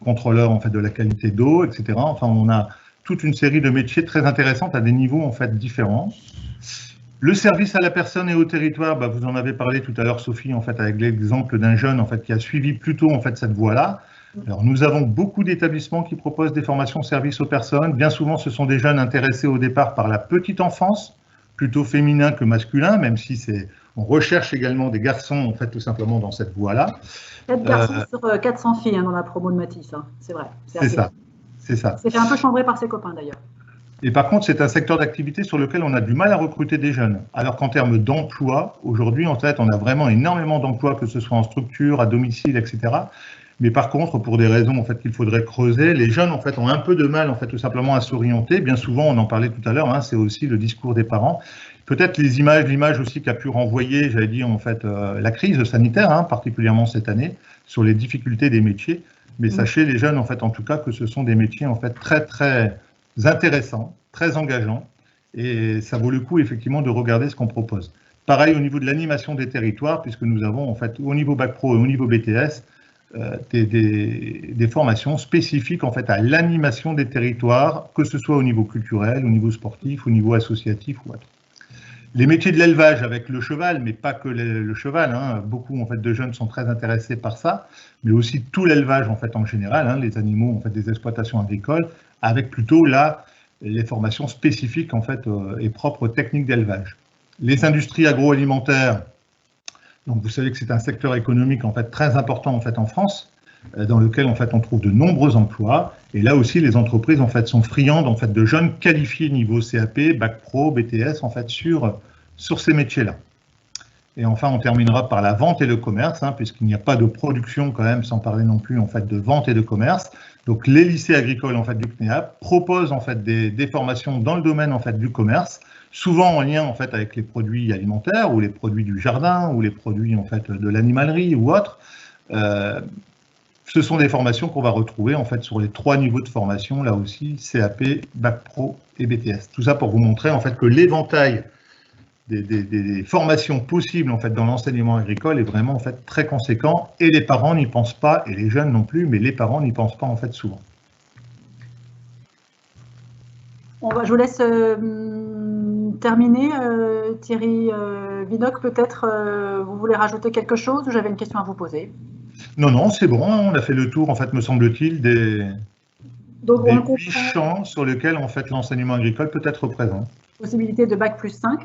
contrôleur en fait de la qualité d'eau, etc. Enfin, on a toute une série de métiers très intéressants à des niveaux en fait différents. Le service à la personne et au territoire, bah, vous en avez parlé tout à l'heure, Sophie, en fait, avec l'exemple d'un jeune en fait, qui a suivi plutôt en fait, cette voie-là. Alors, nous avons beaucoup d'établissements qui proposent des formations service aux personnes. Bien souvent, ce sont des jeunes intéressés au départ par la petite enfance, plutôt féminin que masculin, même si on recherche également des garçons, en fait, tout simplement dans cette voie-là. 4 garçons sur 400 filles hein, dans la promo de Matisse, hein. C'est vrai. C'est ça. C'est ça. C'est fait un peu chambrer par ses copains d'ailleurs. Et par contre, c'est un secteur d'activité sur lequel on a du mal à recruter des jeunes. Alors qu'en termes d'emploi, aujourd'hui, en fait, on a vraiment énormément d'emplois, que ce soit en structure, à domicile, etc. Mais par contre, pour des raisons en fait, qu'il faudrait creuser, les jeunes en fait, ont un peu de mal en fait, tout simplement à s'orienter. Bien souvent, on en parlait tout à l'heure, hein, c'est aussi le discours des parents. Peut-être l'image aussi qu'a pu renvoyer, j'allais dire, en fait, la crise sanitaire, hein, particulièrement cette année, sur les difficultés des métiers. Mais sachez, les jeunes, en fait, en tout cas, que ce sont des métiers en fait, très, très intéressant, très engageant, et ça vaut le coup effectivement de regarder ce qu'on propose. Pareil au niveau de l'animation des territoires, puisque nous avons en fait au niveau bac pro et au niveau BTS des formations spécifiques en fait à l'animation des territoires, que ce soit au niveau culturel, au niveau sportif, au niveau associatif ou autre. Les métiers de l'élevage avec le cheval, mais pas que le cheval, hein, beaucoup en fait de jeunes sont très intéressés par ça, mais aussi tout l'élevage en fait en général, hein, les animaux en fait des exploitations agricoles, avec plutôt là les formations spécifiques en fait et propres aux techniques d'élevage. Les industries agroalimentaires, donc vous savez que c'est un secteur économique en fait très important en fait en France, dans lequel en fait on trouve de nombreux emplois, et là aussi les entreprises en fait sont friandes en fait de jeunes qualifiés niveau CAP, bac pro, BTS en fait sur ces métiers-là. Et enfin, on terminera par la vente et le commerce, hein, puisqu'il n'y a pas de production quand même, sans parler non plus en fait de vente et de commerce. Donc, les lycées agricoles en fait du CNEAP proposent en fait des formations dans le domaine en fait du commerce, souvent en lien en fait avec les produits alimentaires ou les produits du jardin ou les produits en fait de l'animalerie ou autres. Ce sont des formations qu'on va retrouver en fait sur les 3 niveaux de formation, là aussi CAP, bac pro et BTS. Tout ça pour vous montrer en fait que l'éventail des formations possibles en fait dans l'enseignement agricole est vraiment en fait très conséquent, et les parents n'y pensent pas, et les jeunes non plus, mais les parents n'y pensent pas en fait souvent. Je vous laisse terminer. Thierry Vidocq, peut-être vous voulez rajouter quelque chose ou j'avais une question à vous poser? Non, c'est bon, on a fait le tour en fait, me semble-t-il, Donc, des 8 champs sur lesquels en fait l'enseignement agricole peut être présent. Possibilité de bac plus 5,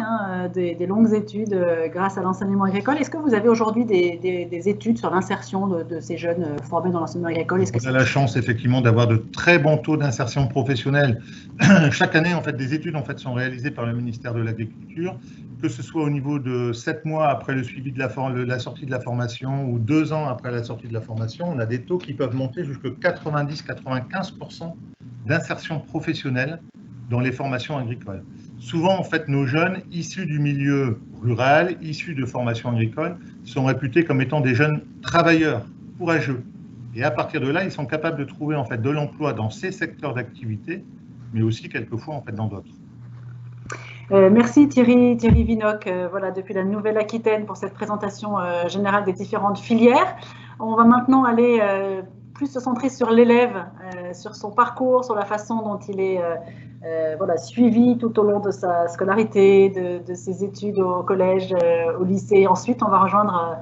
des longues études grâce à l'enseignement agricole. Est-ce que vous avez aujourd'hui des études sur l'insertion de ces jeunes formés dans l'enseignement agricole? On a la chance effectivement d'avoir de très bons taux d'insertion professionnelle. Chaque année, en fait, des études en fait, sont réalisées par le ministère de l'Agriculture, que ce soit au niveau de 7 mois après le suivi de la sortie de la formation ou 2 ans après la sortie de la formation. On a des taux qui peuvent monter jusqu'à 90-95% d'insertion professionnelle dans les formations agricoles. Souvent, en fait, nos jeunes issus du milieu rural, issus de formations agricoles, sont réputés comme étant des jeunes travailleurs, courageux. Et à partir de là, ils sont capables de trouver en fait de l'emploi dans ces secteurs d'activité, mais aussi quelquefois en fait dans d'autres. Merci Thierry Vinocq, voilà, depuis la Nouvelle-Aquitaine pour cette présentation générale des différentes filières. On va maintenant aller plus se centrer sur l'élève, sur son parcours, sur la façon dont il est voilà, suivi tout au long de sa scolarité, de ses études au collège, au lycée. Ensuite, on va rejoindre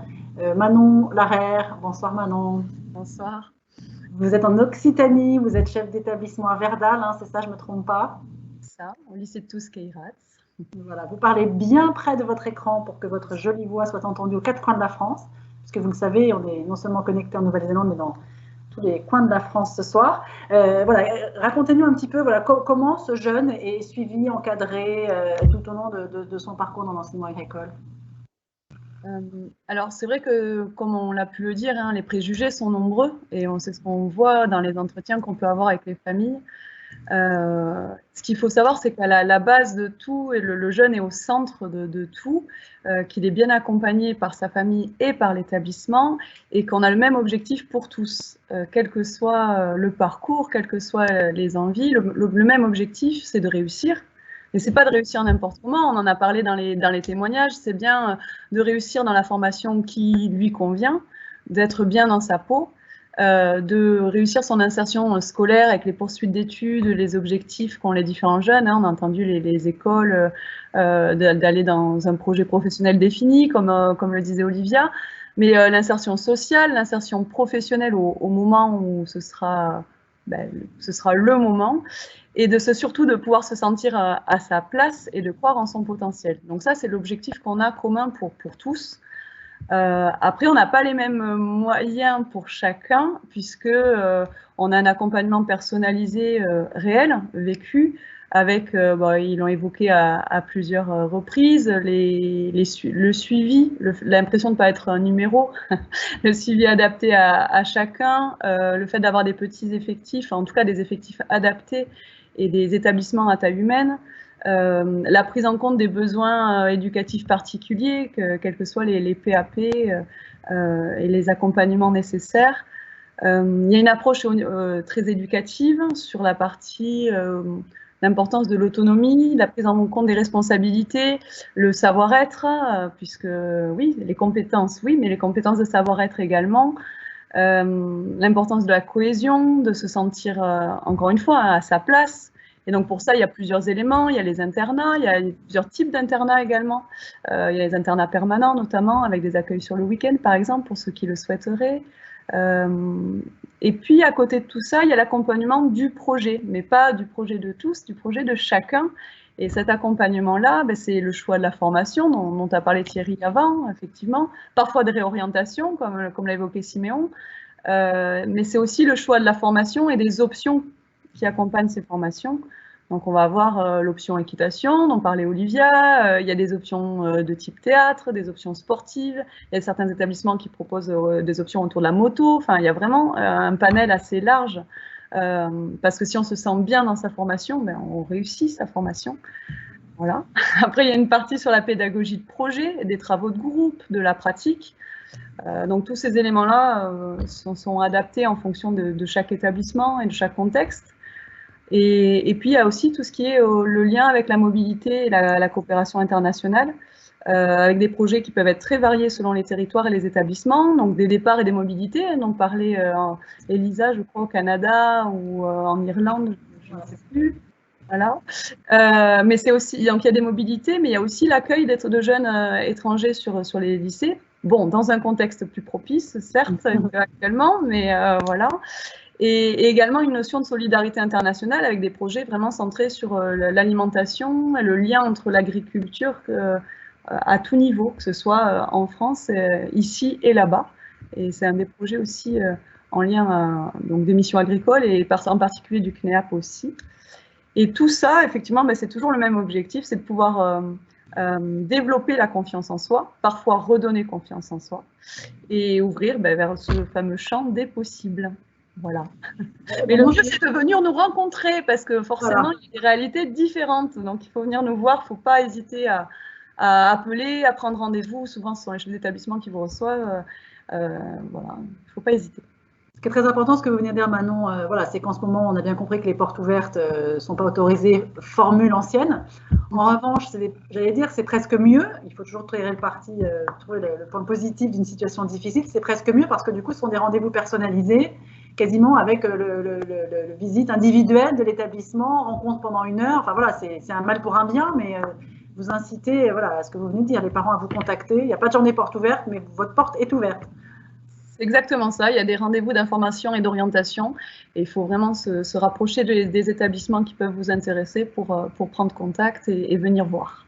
Manon Larère. Bonsoir Manon. Bonsoir. Vous êtes en Occitanie, vous êtes chef d'établissement à Verdal, hein, c'est ça, je ne me trompe pas? Ça, au lycée de Touskeirat. Voilà, vous parlez bien près de votre écran pour que votre jolie voix soit entendue aux 4 coins de la France, puisque vous le savez, on est non seulement connecté en Nouvelle-Zélande, mais dans tous les coins de la France ce soir. Voilà, racontez-nous un petit peu voilà, comment ce jeune est suivi, encadré tout au long de son parcours dans l'enseignement agricole. Alors, c'est vrai que, comme on l'a pu le dire, hein, les préjugés sont nombreux et c'est ce qu'on voit dans les entretiens qu'on peut avoir avec les familles. Ce qu'il faut savoir, c'est qu'à la base de tout, et le jeune est au centre de tout, qu'il est bien accompagné par sa famille et par l'établissement, et qu'on a le même objectif pour tous, quel que soit le parcours, quelles que soient les envies. Le même objectif, c'est de réussir. Mais c'est pas de réussir n'importe comment, on en a parlé dans les témoignages, c'est bien de réussir dans la formation qui lui convient, d'être bien dans sa peau, de réussir son insertion scolaire avec les poursuites d'études, les objectifs qu'ont les différents jeunes. Hein, on a entendu les écoles, d'aller dans un projet professionnel défini, comme le disait Olivia, mais l'insertion sociale, l'insertion professionnelle au moment où ce sera le moment, et surtout de pouvoir se sentir à sa place et de croire en son potentiel. Donc ça, c'est l'objectif qu'on a commun pour tous. Après, on n'a pas les mêmes moyens pour chacun, puisque on a un accompagnement personnalisé réel, vécu, avec, ils l'ont évoqué à plusieurs reprises, le suivi, l'impression de ne pas être un numéro, le suivi adapté à chacun, le fait d'avoir des petits effectifs, en tout cas des effectifs adaptés et des établissements à taille humaine, la prise en compte des besoins éducatifs particuliers, quels que soient les PAP et les accompagnements nécessaires. Il y a une approche très éducative sur la partie l'importance de l'autonomie, la prise en compte des responsabilités, le savoir-être, puisque oui, les compétences, oui, mais les compétences de savoir-être également, l'importance de la cohésion, de se sentir, encore une fois, à sa place. Et donc pour ça, il y a plusieurs éléments, il y a les internats, il y a plusieurs types d'internats également. Il y a les internats permanents notamment, avec des accueils sur le week-end par exemple, pour ceux qui le souhaiteraient. Et puis à côté de tout ça, il y a l'accompagnement du projet, mais pas du projet de tous, du projet de chacun. Et cet accompagnement-là, c'est le choix de la formation dont a parlé Thierry avant, effectivement, parfois de réorientation, comme l'a évoqué Siméon, mais c'est aussi le choix de la formation et des options qui accompagnent ces formations. Donc on va avoir l'option équitation, dont parlait Olivia, il y a des options de type théâtre, des options sportives, il y a certains établissements qui proposent des options autour de la moto, enfin il y a vraiment un panel assez large, parce que si on se sent bien dans sa formation, on réussit sa formation. Voilà. Après il y a une partie sur la pédagogie de projet, des travaux de groupe, de la pratique. Donc tous ces éléments-là sont adaptés en fonction de chaque établissement et de chaque contexte. Et puis, il y a aussi tout ce qui est le lien avec la mobilité et la coopération internationale, avec des projets qui peuvent être très variés selon les territoires et les établissements, donc des départs et des mobilités, dont parlait Elisa, je crois, au Canada ou en Irlande, je ne sais plus. Voilà. Mais c'est aussi, donc il y a des mobilités, mais il y a aussi l'accueil de jeunes étrangers sur les lycées. Bon, dans un contexte plus propice, certes, actuellement, mais voilà. et également une notion de solidarité internationale avec des projets vraiment centrés sur l'alimentation et le lien entre l'agriculture à tout niveau, que ce soit en France, ici et là-bas. Et c'est un des projets aussi en lien donc des missions agricoles et en particulier du CNEAP aussi. Et tout ça, effectivement, c'est toujours le même objectif, c'est de pouvoir développer la confiance en soi, parfois redonner confiance en soi, et ouvrir vers ce fameux champ des possibles. Voilà. Mais le mieux, c'est de venir nous rencontrer, parce que forcément, il y a des réalités différentes. Donc, il faut venir nous voir, il ne faut pas hésiter à appeler, à prendre rendez-vous. Souvent, ce sont les chefs d'établissement qui vous reçoivent. Voilà, il ne faut pas hésiter. Ce qui est très important, ce que vous venez de dire, Manon, voilà, c'est qu'en ce moment, on a bien compris que les portes ouvertes ne sont pas autorisées, formule ancienne. En revanche, j'allais dire, c'est presque mieux. Il faut toujours tirer le parti, trouver le point positif d'une situation difficile. C'est presque mieux parce que du coup, ce sont des rendez-vous personnalisés, quasiment avec le visite individuelle de l'établissement, rencontre pendant 1 heure. Enfin voilà, c'est un mal pour un bien, mais vous incitez, voilà, à ce que vous venez de dire, les parents à vous contacter. Il n'y a pas de journée porte ouverte, mais votre porte est ouverte. C'est exactement ça, il y a des rendez-vous d'information et d'orientation et il faut vraiment se rapprocher des établissements qui peuvent vous intéresser pour prendre contact et venir voir.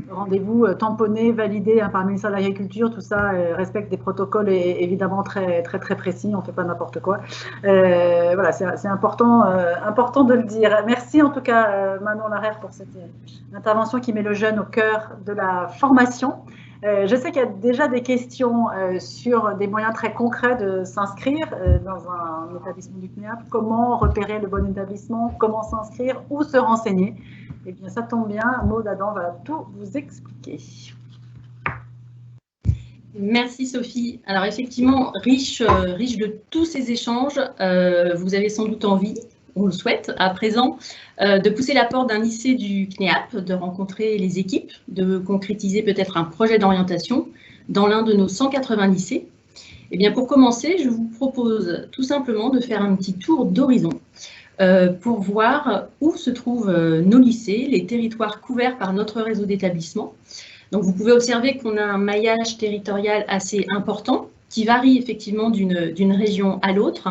Rendez-vous tamponné, validé par le ministère de l'Agriculture, tout ça respecte des protocoles évidemment très précis, on ne fait pas n'importe quoi. Voilà, c'est important de le dire. Merci en tout cas Manon Larère pour cette intervention qui met le jeune au cœur de la formation. Je sais qu'il y a déjà des questions sur des moyens très concrets de s'inscrire dans un établissement du CNEAP. Comment repérer le bon établissement? Comment s'inscrire? Où se renseigner? Eh bien, ça tombe bien, Maud Adam va tout vous expliquer. Merci Sophie. Alors effectivement, riche de tous ces échanges, vous avez sans doute envie, on le souhaite à présent, de pousser la porte d'un lycée du CNEAP, de rencontrer les équipes, de concrétiser peut-être un projet d'orientation dans l'un de nos 180 lycées. Eh bien, pour commencer, je vous propose tout simplement de faire un petit tour d'horizon pour voir où se trouvent nos lycées, les territoires couverts par notre réseau d'établissements. Donc, vous pouvez observer qu'on a un maillage territorial assez important qui varie effectivement d'une région à l'autre.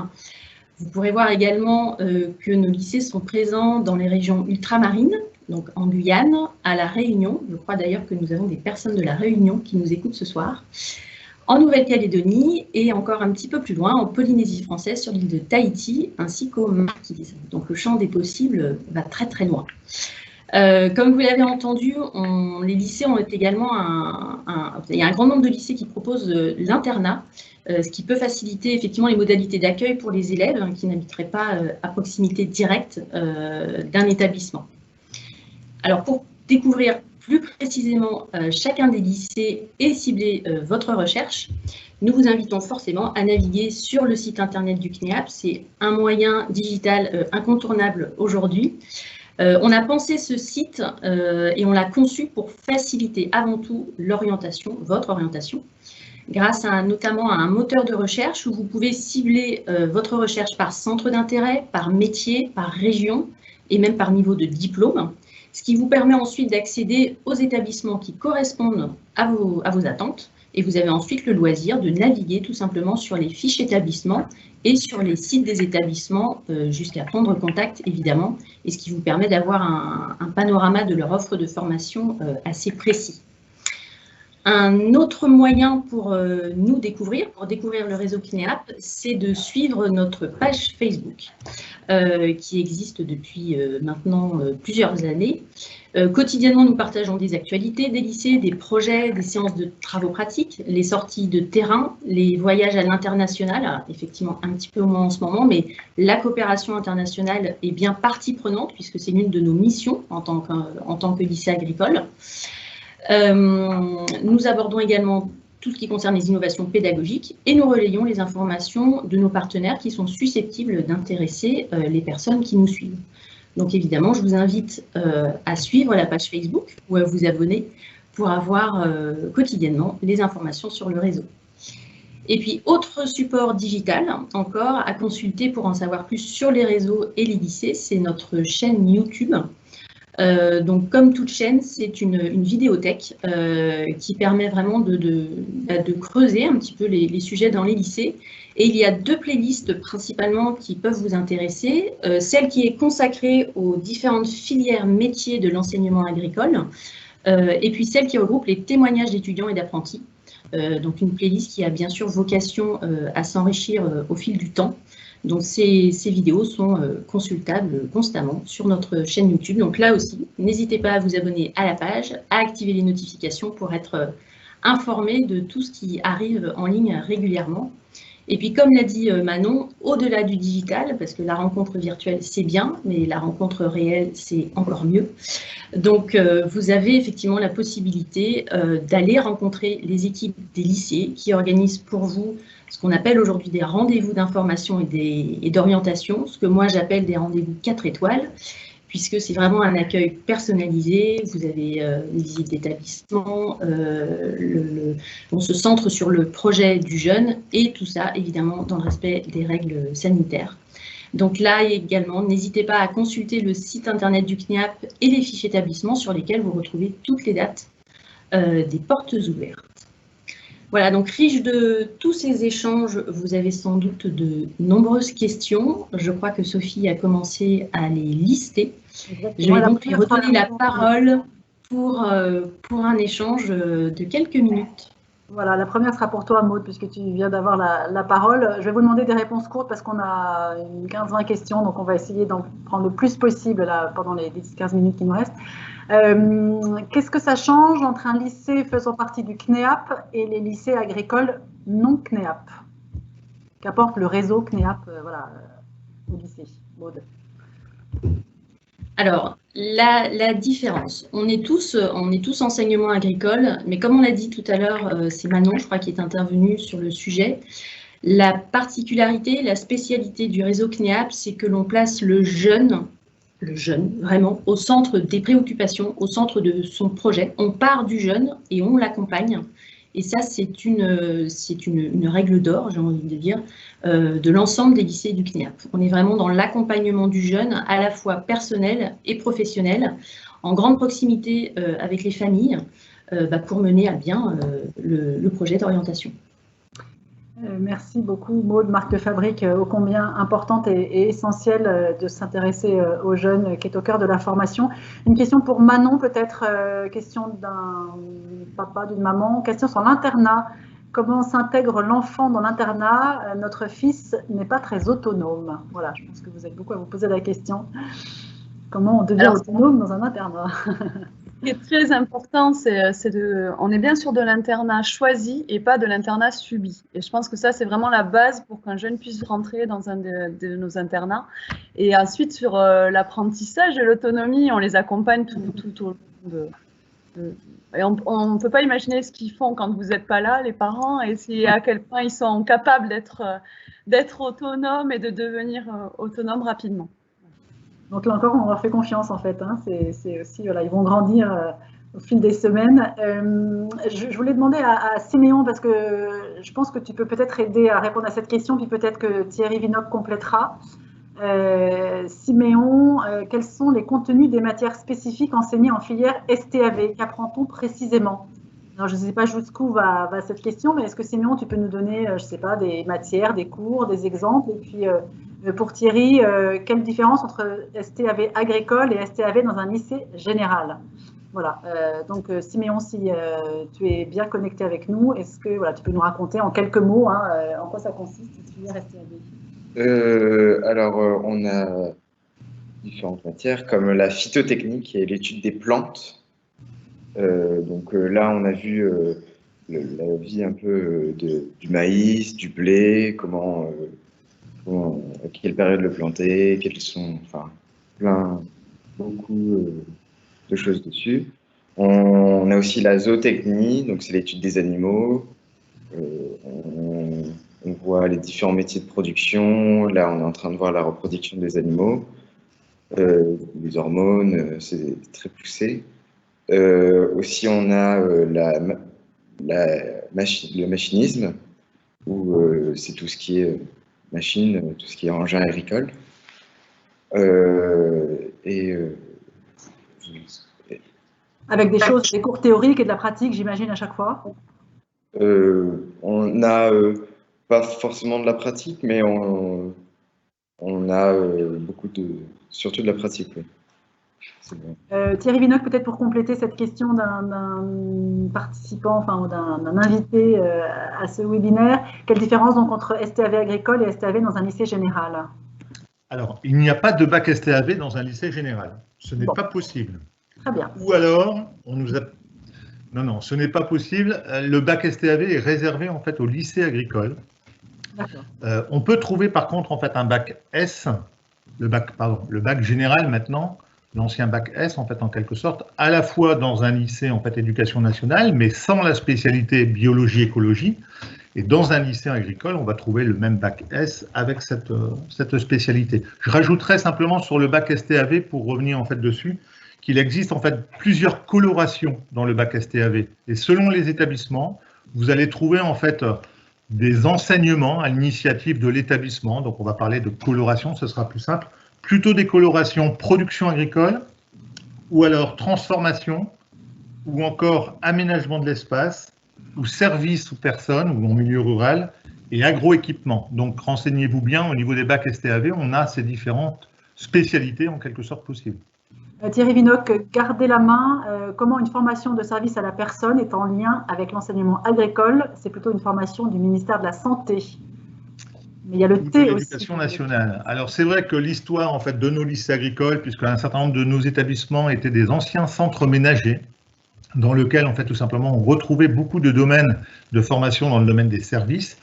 Vous pourrez voir également que nos lycées sont présents dans les régions ultramarines, donc en Guyane, à La Réunion. Je crois d'ailleurs que nous avons des personnes de La Réunion qui nous écoutent ce soir. En Nouvelle-Calédonie et encore un petit peu plus loin, en Polynésie française, sur l'île de Tahiti, ainsi qu'aux Marquises. Donc le champ des possibles va très loin. Comme vous l'avez entendu, les lycées ont également il y a un grand nombre de lycées qui proposent l'internat, ce qui peut faciliter effectivement les modalités d'accueil pour les élèves qui n'habiteraient pas à proximité directe d'un établissement. Alors pour découvrir plus précisément chacun des lycées et cibler votre recherche, nous vous invitons forcément à naviguer sur le site internet du CNEAP. C'est un moyen digital incontournable aujourd'hui. On a pensé ce site et on l'a conçu pour faciliter avant tout l'orientation, votre orientation, grâce notamment à un moteur de recherche où vous pouvez cibler votre recherche par centre d'intérêt, par métier, par région et même par niveau de diplôme, ce qui vous permet ensuite d'accéder aux établissements qui correspondent à vos attentes. Et vous avez ensuite le loisir de naviguer tout simplement sur les fiches établissements et sur les sites des établissements jusqu'à prendre contact, évidemment, et ce qui vous permet d'avoir un panorama de leur offre de formation assez précis. Un autre moyen pour nous découvrir, pour découvrir le réseau CNEAP, c'est de suivre notre page Facebook, qui existe depuis maintenant plusieurs années. Quotidiennement, nous partageons des actualités des lycées, des projets, des séances de travaux pratiques, les sorties de terrain, les voyages à l'international, effectivement un petit peu moins en ce moment, mais la coopération internationale est bien partie prenante puisque c'est l'une de nos missions en tant que lycée agricole. Nous abordons également tout ce qui concerne les innovations pédagogiques et nous relayons les informations de nos partenaires qui sont susceptibles d'intéresser les personnes qui nous suivent. Donc évidemment, je vous invite à suivre la page Facebook ou à vous abonner pour avoir quotidiennement les informations sur le réseau. Et puis, autre support digital encore à consulter pour en savoir plus sur les réseaux et les lycées, c'est notre chaîne YouTube. Donc, comme toute chaîne, c'est une vidéothèque qui permet vraiment de creuser un petit peu les sujets dans les lycées. Et il y a 2 playlists principalement qui peuvent vous intéresser. Celle qui est consacrée aux différentes filières métiers de l'enseignement agricole, et puis celle qui regroupe les témoignages d'étudiants et d'apprentis. Donc une playlist qui a bien sûr vocation à s'enrichir au fil du temps. Donc ces vidéos sont consultables constamment sur notre chaîne YouTube. Donc là aussi, n'hésitez pas à vous abonner à la page, à activer les notifications pour être informé de tout ce qui arrive en ligne régulièrement. Et puis, comme l'a dit Manon, au-delà du digital, parce que la rencontre virtuelle, c'est bien, mais la rencontre réelle, c'est encore mieux. Donc, vous avez effectivement la possibilité d'aller rencontrer les équipes des lycées qui organisent pour vous ce qu'on appelle aujourd'hui des rendez-vous d'information et d'orientation, ce que moi j'appelle des rendez-vous 4 étoiles, puisque c'est vraiment un accueil personnalisé. Vous avez une visite d'établissement, on se centre sur le projet du jeune et tout ça, évidemment, dans le respect des règles sanitaires. Donc là également, n'hésitez pas à consulter le site internet du CNEAP et les fiches établissements sur lesquels vous retrouvez toutes les dates des portes ouvertes. Voilà, donc riche de tous ces échanges, vous avez sans doute de nombreuses questions. Je crois que Sophie a commencé à les lister. Exactement. Je vais donc lui redonner la parole pour un échange de quelques minutes. Voilà, la première sera pour toi, Maud, puisque tu viens d'avoir la parole. Je vais vous demander des réponses courtes parce qu'on a une 15-20 questions, donc on va essayer d'en prendre le plus possible là, pendant les 10-15 minutes qui nous restent. Qu'est-ce que ça change entre un lycée faisant partie du CNEAP et les lycées agricoles non CNEAP? Qu'apporte le réseau CNEAP voilà, au lycée, Maud? Alors, la différence, on est tous enseignement agricole, mais comme on l'a dit tout à l'heure, c'est Manon, je crois, qui est intervenue sur le sujet. La particularité, la spécialité du réseau CNEAP, c'est que l'on place le jeune, vraiment, au centre des préoccupations, au centre de son projet. On part du jeune et on l'accompagne. Et ça, c'est une règle d'or, j'ai envie de dire, de l'ensemble des lycées du CNEAP. On est vraiment dans l'accompagnement du jeune, à la fois personnel et professionnel, en grande proximité avec les familles, pour mener à bien le projet d'orientation. Merci beaucoup, Maud, marque de fabrique ô combien importante et essentielle de s'intéresser aux jeunes qui est au cœur de la formation. Une question pour Manon, peut-être, question d'un papa, d'une maman, question sur l'internat. Comment s'intègre l'enfant dans l'internat? Notre fils n'est pas très autonome. Voilà, je pense que vous êtes beaucoup à vous poser la question. Comment on devient autonome dans un internat? Ce qui est très important, on est bien sûr de l'internat choisi et pas de l'internat subi. Et je pense que ça, c'est vraiment la base pour qu'un jeune puisse rentrer dans un de nos internats. Et ensuite, sur l'apprentissage de l'autonomie, on les accompagne tout au long et on ne peut pas imaginer ce qu'ils font quand vous n'êtes pas là, les parents, et à quel point ils sont capables d'être autonomes et de devenir autonomes rapidement. Donc là encore, on leur fait confiance en fait. Hein. C'est aussi, voilà, ils vont grandir au fil des semaines. Je voulais demander à Siméon, parce que je pense que tu peux peut-être aider à répondre à cette question, puis peut-être que Thierry Vinocq complétera. Siméon, quels sont les contenus des matières spécifiques enseignées en filière STAV? Qu'apprend-on précisément? Alors, je ne sais pas jusqu'où va cette question, mais est-ce que Siméon, tu peux nous donner, je ne sais pas, des matières, des cours, des exemples? Et puis, pour Thierry, quelle différence entre STAV agricole et STAV dans un lycée général? Voilà, donc Siméon, si tu es bien connecté avec nous, est-ce que voilà, tu peux nous raconter en quelques mots en quoi ça consiste, cette filière STAV? Alors, on a différentes matières comme la phytotechnique et l'étude des plantes. Donc là, on a vu la vie un peu du maïs, du blé, à quelle période le planter, quels sont, enfin, beaucoup de choses dessus. On a aussi la zootechnie, donc c'est l'étude des animaux. On voit les différents métiers de production. Là, on est en train de voir la reproduction des animaux, les hormones, c'est très poussé. Aussi, on a le machinisme, où c'est tout ce qui est machine, tout ce qui est engin agricole. Et je Avec des choses, des cours théoriques et de la pratique, j'imagine, à chaque fois? On n'a pas forcément de la pratique, mais on a surtout de la pratique. Oui. Thierry Vinocq, peut-être pour compléter cette question d'un participant, enfin d'un invité à ce webinaire, quelle différence donc entre STAV agricole et STAV dans un lycée général? Alors, il n'y a pas de bac STAV dans un lycée général. Ce n'est pas possible. Très bien. Ou alors, on nous a... Non, ce n'est pas possible. Le bac STAV est réservé en fait au lycée agricole. On peut trouver par contre en fait un bac S, le bac général maintenant, l'ancien bac S en fait en quelque sorte, à la fois dans un lycée en fait éducation nationale, mais sans la spécialité biologie-écologie. Et dans un lycée agricole, on va trouver le même bac S avec cette spécialité. Je rajouterais simplement sur le bac STAV, pour revenir en fait dessus, qu'il existe en fait plusieurs colorations dans le bac STAV. Et selon les établissements, vous allez trouver en fait des enseignements à l'initiative de l'établissement. Donc on va parler de coloration, ce sera plus simple. Plutôt des colorations production agricole, ou alors transformation, ou encore aménagement de l'espace, ou service aux personnes, ou en milieu rural, et agroéquipement. Donc renseignez-vous bien, au niveau des bacs STAV, on a ces différentes spécialités en quelque sorte possibles. Thierry Vinocq, gardez la main. Comment une formation de service à la personne est en lien avec l'enseignement agricole? C'est plutôt une formation du ministère de la Santé. Mais il y a le T aussi. L'éducation nationale. Alors c'est vrai que l'histoire en fait de nos lycées agricoles, puisque un certain nombre de nos établissements étaient des anciens centres ménagers, dans lequel en fait tout simplement on retrouvait beaucoup de domaines de formation dans le domaine des services.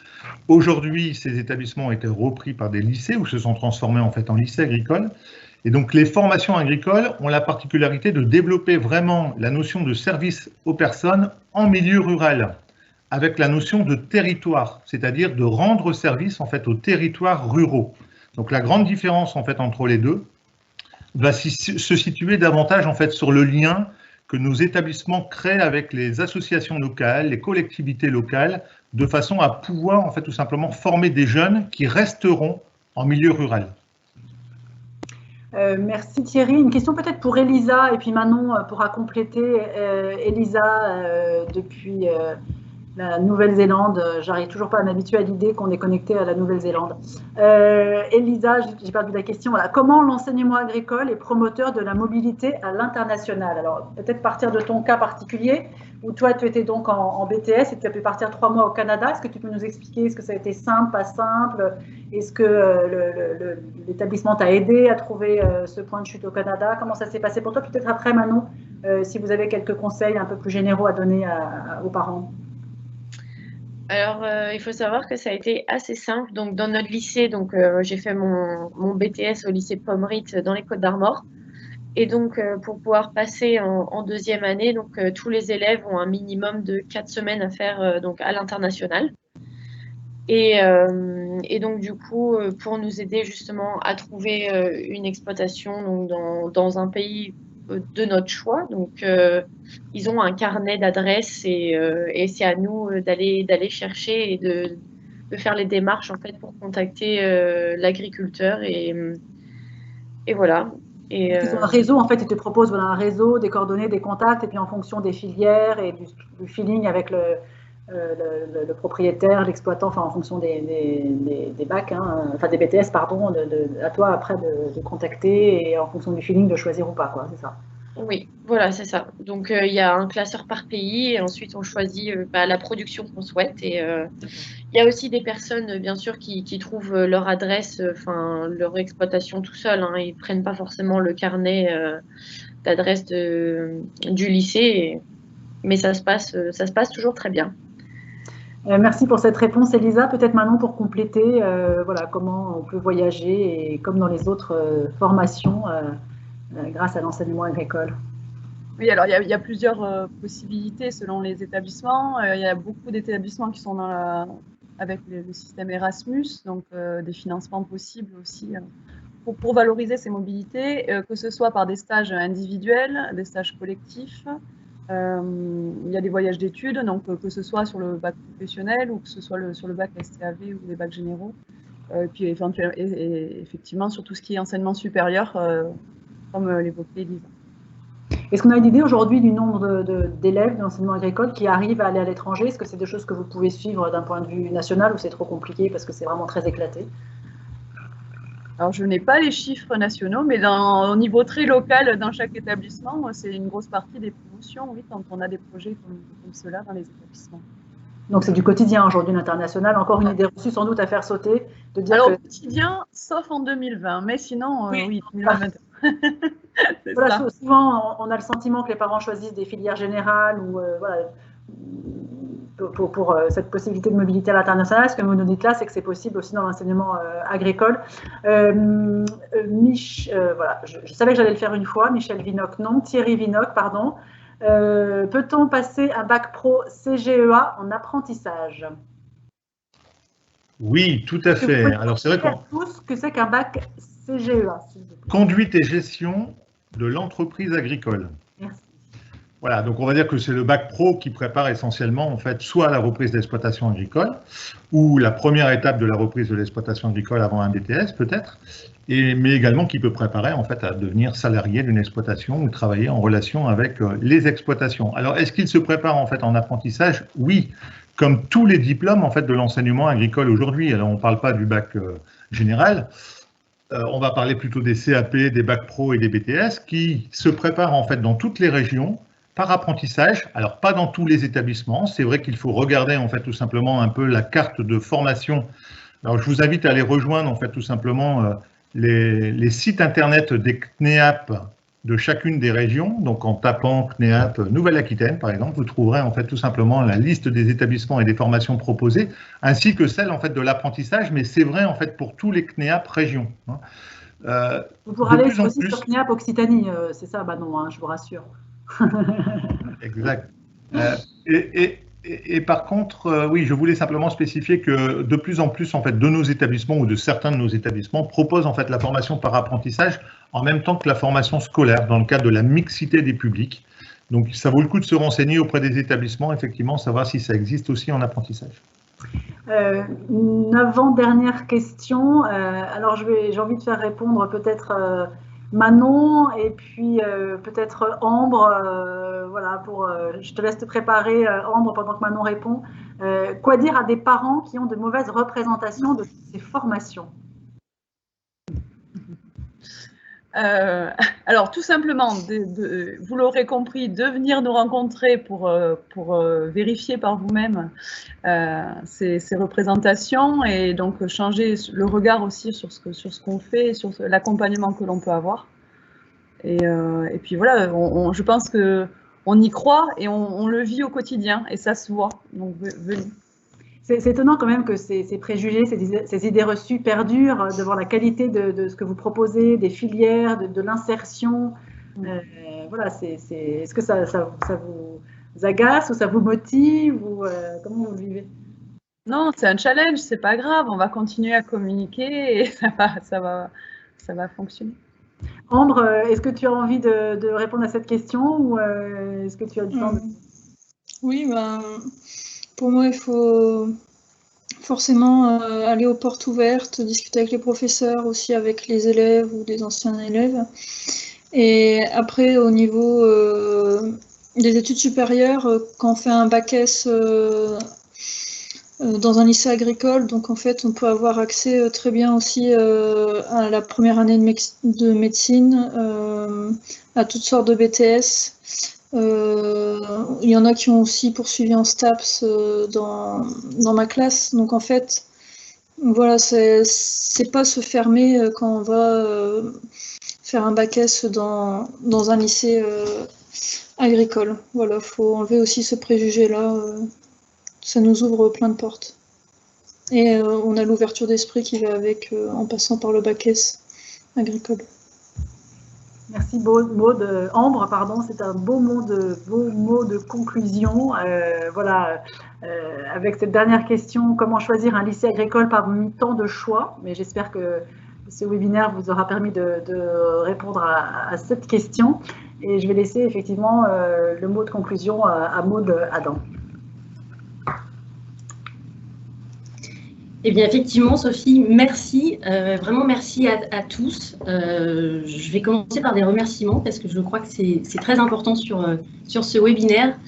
Aujourd'hui, ces établissements ont été repris par des lycées ou se sont transformés en fait en lycées agricoles. Et donc les formations agricoles ont la particularité de développer vraiment la notion de service aux personnes en milieu rural, avec la notion de territoire, c'est-à-dire de rendre service en fait aux territoires ruraux. Donc la grande différence en fait entre les deux va se situer davantage en fait sur le lien que nos établissements créent avec les associations locales, les collectivités locales, de façon à pouvoir en fait tout simplement former des jeunes qui resteront en milieu rural. Merci Thierry. Une question peut-être pour Elisa et puis Manon pourra compléter. Elisa, depuis la Nouvelle-Zélande, j'arrive toujours pas à m'habituer à l'idée qu'on est connecté à la Nouvelle-Zélande. Elisa, j'ai perdu la question. Voilà. Comment l'enseignement agricole est promoteur de la mobilité à l'international? Alors peut-être partir de ton cas particulier, où toi tu étais donc en BTS et tu as pu partir 3 mois au Canada. Est-ce que tu peux nous expliquer, est-ce que ça a été simple, pas simple? Est-ce que l'établissement t'a aidé à trouver ce point de chute au Canada? Comment ça s'est passé pour toi? Peut-être après, Manon, si vous avez quelques conseils un peu plus généraux à donner aux parents. Alors, il faut savoir que ça a été assez simple. Donc, dans notre lycée, j'ai fait mon BTS au lycée Pommerit dans les Côtes-d'Armor. Et donc, pour pouvoir passer en deuxième année, tous les élèves ont un minimum de 4 semaines à faire à l'international. Et donc, du coup, pour nous aider justement à trouver une exploitation dans un pays de notre choix, ils ont un carnet d'adresses et c'est à nous d'aller chercher et de faire les démarches en fait pour contacter l'agriculteur et voilà. Ils ont un réseau, en fait, ils te proposent voilà, un réseau, des coordonnées, des contacts, et puis en fonction des filières et du feeling avec le propriétaire, l'exploitant, enfin en fonction des bacs, enfin des BTS, pardon, à toi après de contacter et en fonction du feeling de choisir ou pas, quoi, c'est ça. Oui, voilà, c'est ça. Donc il y a un classeur par pays et ensuite on choisit la production qu'on souhaite. Et il y a aussi des personnes, bien sûr, qui trouvent leur adresse, leur exploitation tout seul. Ils ne prennent pas forcément le carnet d'adresse du lycée, mais ça se passe toujours très bien. Merci pour cette réponse, Elisa. Peut-être Manon pour compléter, voilà, comment on peut voyager et comme dans les autres formations grâce à l'enseignement agricole. Oui, alors il y a plusieurs possibilités selon les établissements. Il y a beaucoup d'établissements qui sont avec le système Erasmus, donc des financements possibles aussi pour valoriser ces mobilités, que ce soit par des stages individuels, des stages collectifs. Il y a des voyages d'études, donc que ce soit sur le bac professionnel ou que ce soit sur le bac STAV ou les bacs généraux. Puis éventuellement, et effectivement sur tout ce qui est enseignement supérieur, comme l'évoquait Elisa. Est-ce qu'on a une idée aujourd'hui du nombre d'élèves de l'enseignement agricole qui arrivent à aller à l'étranger? Est-ce que c'est des choses que vous pouvez suivre d'un point de vue national ou c'est trop compliqué parce que c'est vraiment très éclaté? Alors, je n'ai pas les chiffres nationaux, mais au niveau très local, dans chaque établissement, c'est une grosse partie des promotions, oui, quand on a des projets comme cela dans les établissements. Donc, c'est du quotidien aujourd'hui, l'international. Encore une idée reçue sans doute à faire sauter. De dire alors, quotidien, sauf en 2020, mais sinon, oui 2021. Voilà, souvent, on a le sentiment que les parents choisissent des filières générales ou voilà, pour cette possibilité de mobilité à l'international. Ce que vous nous dites là, c'est que c'est possible aussi dans l'enseignement agricole. Voilà, je savais que j'allais le faire une fois. Michel Vinoc, non. Thierry Vinoc, pardon. Peut-on passer un bac pro CGEA en apprentissage? Oui, tout à fait. Alors c'est vrai qu'on... tous que c'est qu'un bac CGEA. Conduite et gestion de l'entreprise agricole. Merci. Voilà, donc on va dire que c'est le bac pro qui prépare essentiellement en fait soit la reprise d'exploitation agricole ou la première étape de la reprise de l'exploitation agricole avant un BTS peut-être, mais également qui peut préparer en fait à devenir salarié d'une exploitation ou travailler en relation avec les exploitations. Alors est-ce qu'il se prépare en fait en apprentissage? Oui, comme tous les diplômes en fait de l'enseignement agricole aujourd'hui. Alors on ne parle pas du bac général. On va parler plutôt des CAP, des bacs pro et des BTS qui se préparent en fait dans toutes les régions par apprentissage. Alors pas dans tous les établissements. C'est vrai qu'il faut regarder en fait tout simplement un peu la carte de formation. Alors je vous invite à aller rejoindre en fait tout simplement les sites internet des CNEAP de chacune des régions. Donc en tapant CNEAP Nouvelle-Aquitaine par exemple, vous trouverez en fait tout simplement la liste des établissements et des formations proposées, ainsi que celle en fait de l'apprentissage. Mais c'est vrai en fait pour tous les CNEAP régions. Vous pourrez aller aussi sur CNEAP Occitanie, c'est ça? Bah non, hein, je vous rassure. Exact. Et par contre, oui, je voulais simplement spécifier que de plus en plus en fait de nos établissements ou de certains de nos établissements proposent en fait la formation par apprentissage en même temps que la formation scolaire dans le cadre de la mixité des publics. Donc ça vaut le coup de se renseigner auprès des établissements, effectivement, savoir si ça existe aussi en apprentissage. Une avant-dernière question. Alors j'ai envie de faire répondre peut-être Manon et puis peut-être Ambre. Voilà, je te laisse te préparer, Ambre, pendant que Manon répond. Quoi dire à des parents qui ont de mauvaises représentations de ces formations? Alors tout simplement, vous l'aurez compris, de venir nous rencontrer pour vérifier par vous-même ces représentations et donc changer le regard aussi sur ce qu'on fait, sur l'accompagnement que l'on peut avoir. Et puis voilà, je pense qu'on y croit et on le vit au quotidien et ça se voit, donc venez. C'est étonnant quand même que ces préjugés, ces idées reçues perdurent devant la qualité de ce que vous proposez, des filières, de l'insertion. Voilà, est-ce que ça vous agace ou ça vous motive ou comment vous le vivez? Non, c'est un challenge, c'est pas grave, on va continuer à communiquer et ça va fonctionner. Ambre, est-ce que tu as envie de répondre à cette question ou est-ce que tu as du temps Oui, pour moi, il faut forcément aller aux portes ouvertes, discuter avec les professeurs, aussi avec les élèves ou des anciens élèves. Et après, au niveau des études supérieures, quand on fait un bac S dans un lycée agricole, donc en fait, on peut avoir accès très bien aussi à la première année de médecine, à toutes sortes de BTS. Il y en a qui ont aussi poursuivi en STAPS dans ma classe. Donc en fait, voilà, c'est pas se fermer quand on va faire un bac S dans un lycée agricole. Voilà, faut enlever aussi ce préjugé-là. Ça nous ouvre plein de portes. Et on a l'ouverture d'esprit qui va avec en passant par le bac S agricole. Merci Maud. Ambre, pardon, c'est un beau mot de conclusion. Voilà, avec cette dernière question, comment choisir un lycée agricole parmi tant de choix? Mais j'espère que ce webinaire vous aura permis de répondre à cette question. Et je vais laisser effectivement le mot de conclusion à Maud Adam. Eh bien, effectivement, Sophie, merci. Vraiment, merci à tous. Je vais commencer par des remerciements parce que je crois que c'est très important sur ce webinaire.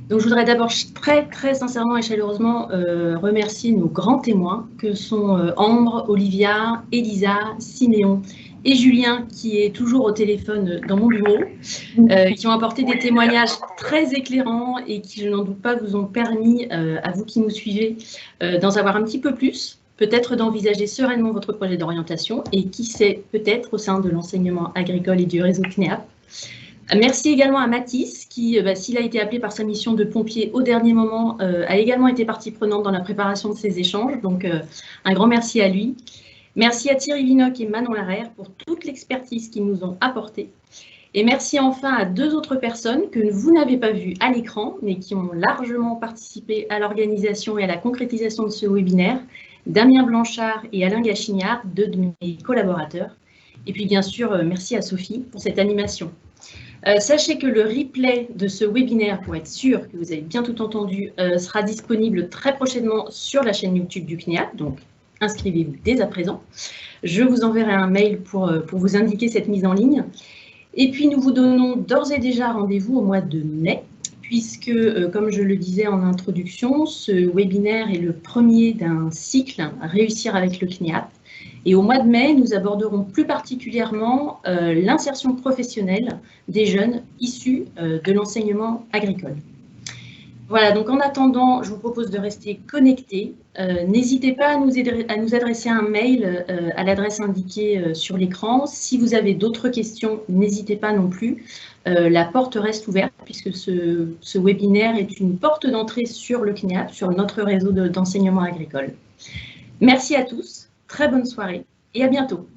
Donc, je voudrais d'abord très sincèrement et chaleureusement remercier nos grands témoins que sont Ambre, Olivia, Elisa, Siméon et Julien, qui est toujours au téléphone dans mon bureau, qui ont apporté des témoignages très éclairants et qui, je n'en doute pas, vous ont permis, à vous qui nous suivez, d'en savoir un petit peu plus, peut-être d'envisager sereinement votre projet d'orientation et qui sait, peut-être au sein de l'enseignement agricole et du réseau CNEAP. Merci également à Mathis qui, s'il a été appelé par sa mission de pompier au dernier moment, a également été partie prenante dans la préparation de ces échanges. Donc, un grand merci à lui. Merci à Thierry Vinoc et Manon Larère pour toute l'expertise qu'ils nous ont apportée. Et merci enfin à 2 autres personnes que vous n'avez pas vues à l'écran, mais qui ont largement participé à l'organisation et à la concrétisation de ce webinaire, Damien Blanchard et Alain Gachignard, 2 de mes collaborateurs. Et puis bien sûr, merci à Sophie pour cette animation. Sachez que le replay de ce webinaire, pour être sûr que vous avez bien tout entendu, sera disponible très prochainement sur la chaîne YouTube du CNEAP, donc inscrivez-vous dès à présent. Je vous enverrai un mail pour vous indiquer cette mise en ligne. Et puis, nous vous donnons d'ores et déjà rendez-vous au mois de mai, puisque, comme je le disais en introduction, ce webinaire est le premier d'un cycle « Réussir avec le CNEAP ». Et au mois de mai, nous aborderons plus particulièrement l'insertion professionnelle des jeunes issus de l'enseignement agricole. Voilà, donc en attendant, je vous propose de rester connectés. N'hésitez pas à nous adresser un mail à l'adresse indiquée sur l'écran. Si vous avez d'autres questions, n'hésitez pas non plus. La porte reste ouverte puisque ce webinaire est une porte d'entrée sur le CNEAP, sur notre réseau d'enseignement agricole. Merci à tous, très bonne soirée et à bientôt.